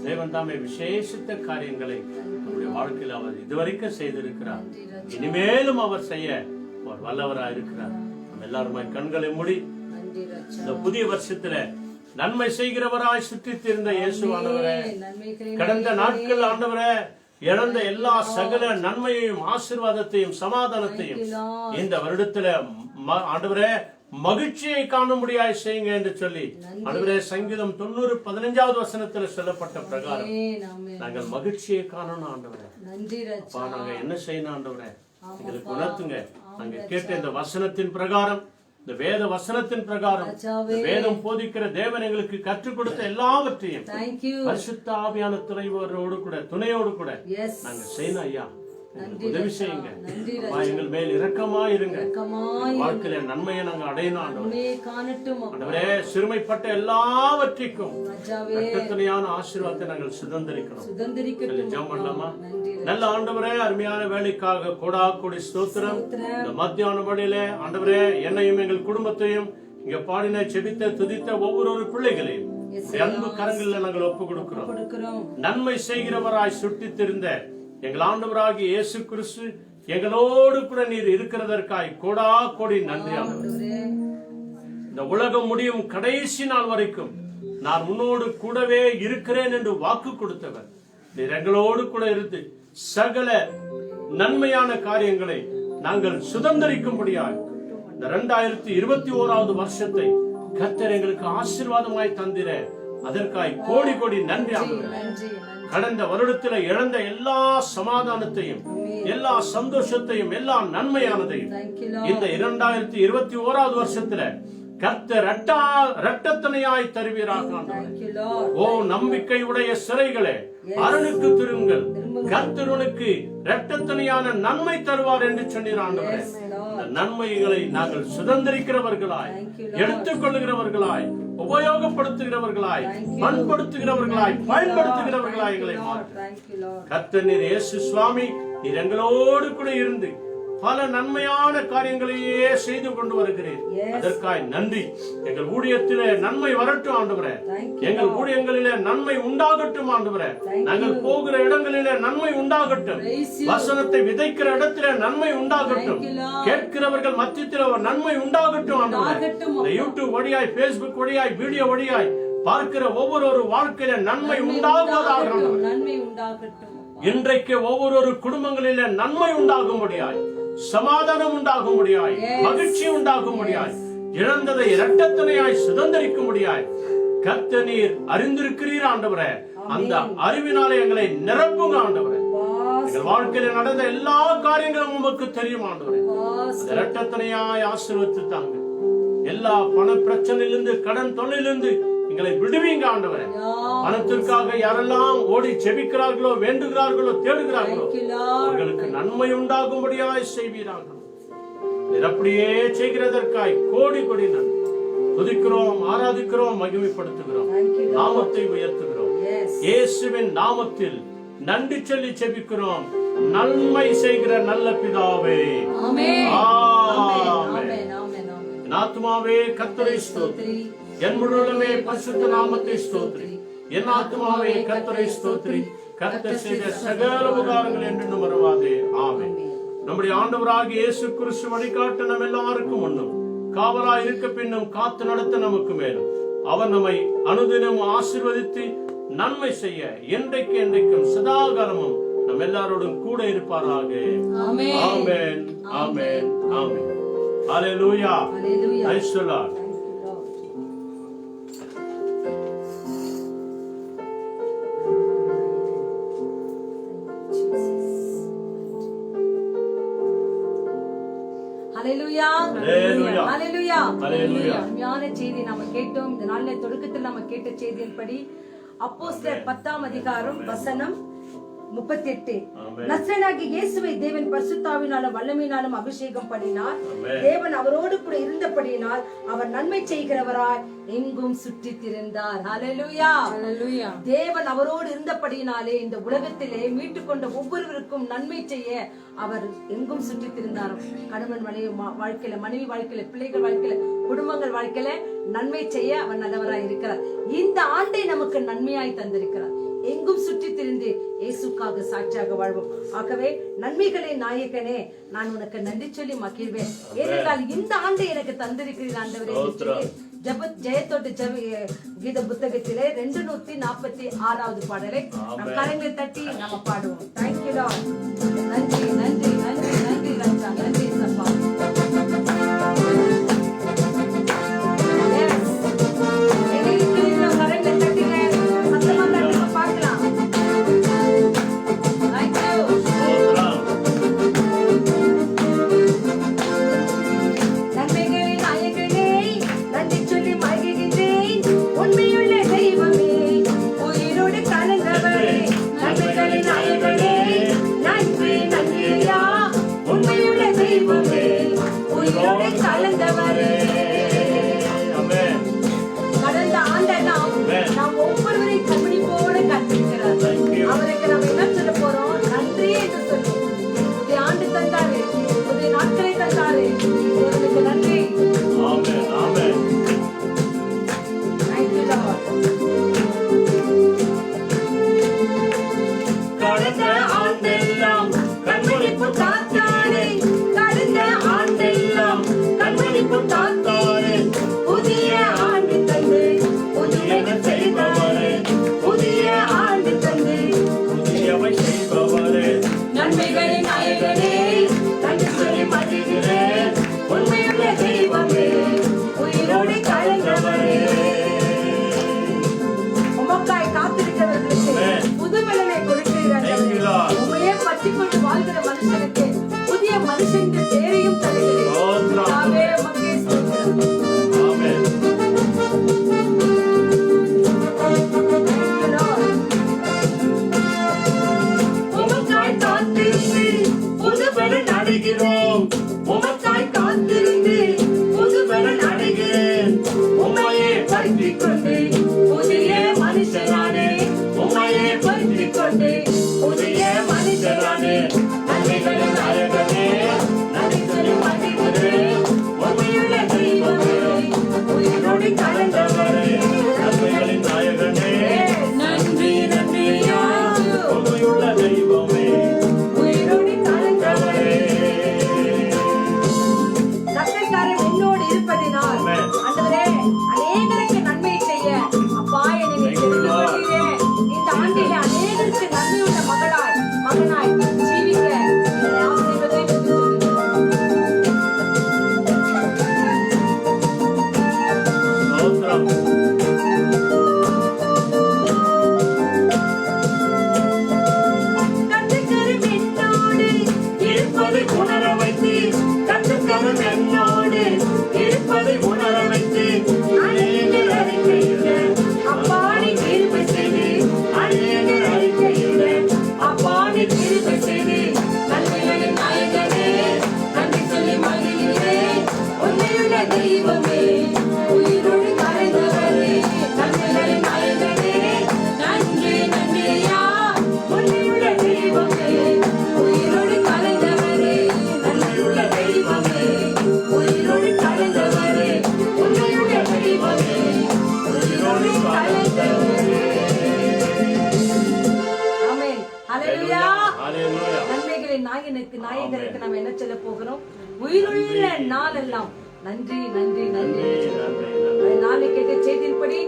தேவன் தாமே விசேஷித்த காரியங்களை நம்முடைய வாழ்க்கையில் அவர் இதுவரைக்கும் செய்திருக்கிறார். இனிமேலும் அவர் செய்ய அவர் வல்லவராக இருக்கிறார். நம்ம எல்லாருமே கண்களை மூடி இந்த புதிய வருஷத்துல நன்மை செய்கிறவராய் சுற்றி திரிந்த இயேசுவானவரே, கடந்த நாட்கள் ஆண்டவரே இழந்த எல்லா சகல நன்மையையும், ஆசீர்வாதத்தையும், சமாதானத்தையும் இந்த வருடத்துல ஆண்டவரே மகிழ்ச்சியை காணும்படியாய் செய்யுங்க என்று சொல்லி ஆண்டவரே சங்கீதம் 90:15 வசனத்துல சொல்லப்பட்ட பிரகாரம் நாங்கள் மகிழ்ச்சியை காணணும். ஆண்டவரே நாங்க என்ன செய்யணும்? ஆண்டவரே எங்களுக்கு உணர்த்துங்க. நாங்க கேட்ட இந்த வசனத்தின் பிரகாரம், இந்த வேத வசனத்தின் பிரகாரம், வேதம் போதிக்கிற தேவன் எங்களுக்கு கற்றுக் கொடுத்த எல்லாவற்றையும் பரிசுத்த ஆவியான துணையோடு கூட நாங்க செய்யணும். ஐயா உதவி செய்யுங்க. எங்கள் மேல் இரக்கமா இருங்க. வாழ்க்கையில நன்மையை நாங்க அடையணும். ஆண்டவரே சிறுமைப்பட்ட எல்லாவற்றிற்கும் இரட்டத்தனையான ஆசீர்வாதத்தை நாங்கள் சுதந்திரிக்கணும். ஜெபம் பண்ணலாமா? நல்ல ஆண்டவரே, அருமையான வேலைக்காக கோடி ஸ்தோத்திரம். இந்த மத்தியான வேளையில ஆண்டவரே என்னையும் எங்கள் குடும்பத்தையும் இங்க பாடின செபித்த துதித்த ஒவ்வொரு பிள்ளைகளையும் அன்பு கரங்களில் நாங்கள் ஒப்பு கொடுக்கிறோம். நன்மை செய்கிறவராய் சுட்டி திரிந்த எங்கள் ஆண்டவராகிய இயேசு கிறிஸ்து எங்களோடு கூட நீர் இருக்கிறதற்காய் கோடி நன்றி. ஆண்டவரே இந்த உலகம் முடியும் கடைசி நாள் வரைக்கும் நான் உன்னோடு கூடவே இருக்கிறேன் என்று வாக்கு கொடுத்தவர் நீர் எங்களோடு கூட இருந்து சகல நன்மையான காரியங்களை நாங்கள் சுதந்திரிக்கும்படியாய் இந்த 2021வது வருஷத்தை கர்த்தர் எங்களுக்கு ஆசீர்வாதமாய் தந்திர அதற்காய் கோடி நன்றி. ஆண்டவரே கடந்த வருடத்தில் இழந்த எல்லா சமாதானத்தையும், எல்லா சந்தோஷத்தையும், எல்லா நன்மையானதையும் இந்த 2021வது வருஷத்துல கர்த்தர் இரட்டத்தனையாய் தருவீராக. நம்பிக்கை உடைய சிறைகளே அரணுக்கு திருங்கள், கர்த்தருக்கு இரட்டத்தனையான நன்மை தருவார் என்று சொன்னீர். ஆண்டவரே நன்மைகளை நாங்கள் சுதந்திரிக்கிறவர்களாய், எடுத்துக்கொள்ளுகிறவர்களாய், உபயோகப்படுத்துகிறவர்களாய், பண்படுத்துகிறவர்களாய், பயன்படுத்துகிறவர்களாய் எங்களை மாற்று. கர்த்தர் நீர் இயேசு சுவாமி நீர் எங்களோடு கூட இருந்து பல நன்மையான காரியங்களையே செய்து கொண்டு வருகிறேன். அதற்காய் நன்றி. எங்கள் ஊழியத்திலே நன்மை வரட்டும் ஆண்டவரே. எங்கள் ஊழியங்களிலே நன்மை உண்டாகட்டும் ஆண்டவரே. நாங்கள் போகிற இடங்களிலே நன்மை உண்டாகட்டும். வசனத்தை விதைக்கிற இடத்திலே நன்மை உண்டாகட்டும். கேட்கிறவர்கள் மத்தியத்தில் ஒரு நன்மை உண்டாகட்டும் ஆண்டவரே. யூடியூப் வழியாய், பேஸ்புக் வழியாய், வீடியோ வழியாய் பார்க்கிற ஒவ்வொரு வாழ்க்கையில நன்மை உண்டாகுவதாக. இன்றைக்கு ஒவ்வொரு குடும்பங்களிலே நன்மை உண்டாகும்படியாய், சமாதானம் உண்டாகும்படியாய், மகிழ்ச்சி உண்டாகும்படியாய், இழந்ததை இரட்டத்தனையாய் சுதந்திரிக்கும்படியாய் கர்த்தர் நீர் அறிந்திருக்கிறீர் ஆண்டவரே. அந்த அறிவினாலே எங்களை நிரப்புங்க ஆண்டவரே. எங்கள் வாழ்க்கையில நடந்த எல்லா காரியங்களும் உமக்கு தெரியும் ஆண்டவரே. இரட்டத்தனையாய் ஆசீர்வதித்து தாங்க. எல்லா பண பிரச்சனையிலிருந்து, கடன் தொல்லையிலிருந்து எங்களை விடுவீங்க ஆண்டவரே. பணத்திற்காக யாரெல்லாம் ஓடி செபிக்கிறார்களோ, வேண்டுகிறார்களோ, தேடுகிறார்களோ அவர்களுக்கு நன்மை உண்டாகும்படியாய் செய்வீராக. அப்படியே செய்கிறதற்காய் கோடி நன்றி. துதிக்கிறோம், ஆராதிக்கிறோம், மகிமைப்படுத்துகிறோம், நாமத்தை உயர்த்துகிறோம். இயேசுவின் நாமத்தில் நன்றி சொல்லி செபிக்கிறோம் நன்மை செய்கிற நல்ல பிதாவே. ஆமென். ஆமென். ஆமென். ஆமென். ஆமென். என் ஆத்துமாவே கர்த்தரை ஸ்தோத்திரி, என் முழுவதுமே பரிசுத்த நாமத்தை ஸ்தோத்திரி. என் ஆத்துமாவே கர்த்தரை ஸ்தோத்திரி, கர்த்தர் செய்த சகல உபகாரங்கள் என்று மறவாதே. ஆமென். நம்முடைய ஆண்டவராகிய இயேசு கிறிஸ்து வழிகாட்ட நம்ம எல்லாருக்கும் முன்னும் காவலாய் இருக்க பின்னும் காத்து நடத்த நமக்கு மேலும் அவர் நம்மை அனுதினம் ஆசீர்வதித்து நன்மை செய்ய என்றைக்கும் சதாகாலமும் நம்ம எல்லாரோடும் கூட இருப்பாராக. ஆமென். ஆமென். ஆமென். ஆமென். ஹல்லேலூயா. Hallelujah. Praise the Lord. Thank you, Lord. Hallelujah. Hallelujah. Hallelujah. Hallelujah. அருமையான செய்தி நாம கேட்டோம். இந்த நாளின் தொடக்கத்தில் நாம கேட்ட செய்தியின்படி அப்போஸ்தலர் 10ஆம் அதிகாரம் வசனம் 38. நசரேயனாகிய இயேசுவை தேவன் பரிசுத்தாவினாலும் வல்லமையினாலும் அபிஷேகம் பண்ணினார். தேவன் அவரோடு கூட இருந்தபடியினால் அவர் நன்மை செய்கிறவராய் எங்கும் சுற்றி திரிந்தார். ஹல்லேலூயா. Hallelujah. தேவன் அவரோடு இருந்தபடியினாலே இந்த உலகத்திலே மீட்டுக் கொண்ட ஒவ்வொருவருக்கும் நன்மை செய்ய அவர் எங்கும் சுற்றி திரிந்தார். கணவன் மனைவி வாழ்க்கையில, மனைவி வாழ்க்கையில, பிள்ளைகள் வாழ்க்கையில, குடும்பங்கள் வாழ்க்கையில நன்மை செய்ய அவர் நல்லவராய் இருக்கிறார். இந்த ஆண்டை நமக்கு நன்மையாய் தந்திருக்கிறார். எங்கும் சுற்றி திரிந்து இயேசுக்காக சாட்சியாக வாழ்வோம். ஆகவே நன்மைகளே நாயகனே, நான் உனக்கு நன்றி சொல்லி மகிழ்வேன். ஏனென்றால் இந்த ஆண்டை எனக்கு தந்திருக்கிறீர் ஆண்டவரே. ஜெயத்தோட்டு கீத புத்தகத்திலே 246வது பாடலை நம் கரங்களை தட்டி நம்ம பாடுவோம். Thank you Lord. நன்றி நன்றி நன்றி நன்றி ராஜா, நன்றி சப்பா. கடந்த ஆண்டெல்லாம் நாம் ஒவ்வொருவரையும் கவனிப்போடு கண்டிருக்கிறார். அவருக்கு நம்ம என்ன சொல்ல போறோம்? நன்றி என்று சொல்லுவோம். புதிய ஆண்டு தந்தாரு, புதிய நாட்களை தந்தாரு. தேவனுக்கு நன்றி. ஆமென். ஆமென். Thank you, Lord. கடந்த ஆண்டெல்லாம் கண்மணிப்பு காத்தாரே, கடந்த ஆண்டெல்லாம் கண்மணிப்பு காத்தாரே, புதிய ஆண்டு தந்து புதியவை செய்தவரே, புதிய ஆண்டு தந்து புதியவை செய்பவரே, நன்மைகளின் நாயகனே, நன்றி சொல்லி மகிழ்கிறேன். உண்மையுள்ள தெய்வமே, உயிரோடு கலந்தவரே. உமக்காய் காத்திருக்கிறவர்களுக்கு புதுவெளனை கொடுக்கிறீர்கள். உண்மையே பற்றிக் கொண்டு வாழ்கிற மனுஷனுக்கு புதிய மனுஷன் பேரையும் தருகிறேன். ஆவே, உமக்கே ஸ்தோத்திரம். ஆமென். உமக்காய் காத்திருந்து புதுவெளன் அடைகிறோம். உமக்காய் காத்திருந்து புதுவெளன் அடைகிறேன். உம்மையே பற்றிக் கொண்டு புதிய மனுஷனானே, உம்மையே பற்றிக் கொண்டு புதிய மனுஷனானே. நன்மைகளின் நாயகனே, நன்றி நாயகருக்கு நம்ம என்ன சொல்ல போகிறோம்? உயிருள்ள நாளெல்லாம் நன்றி நன்றி நன்றி. நாளை கேட்ட செய்தியின்படி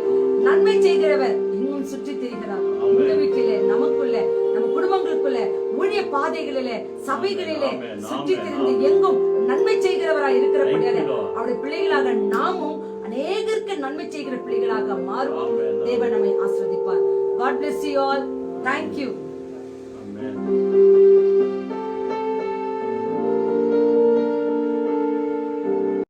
நன்மை செய்கிறவர் இன்னும் சுற்றி திரிகிறார். உங்க வீட்டிலே, நமக்குள்ள, நம்ம குடும்பங்களுக்குள்ள, ஊழிய பாதைகளிலே, சபைகளிலே சுற்றி திரிந்து எங்கும் நன்மை செய்கிறவராய் இருக்கிறபடியாலே அவருடைய பிள்ளைகளாக நாமும் அநேகருக்கு நன்மை செய்கிற பிள்ளைகளாக மாறுவோம். தேவன் நம்மை ஆசீர்வதிப்பார். God bless you all. Thank you. Amen.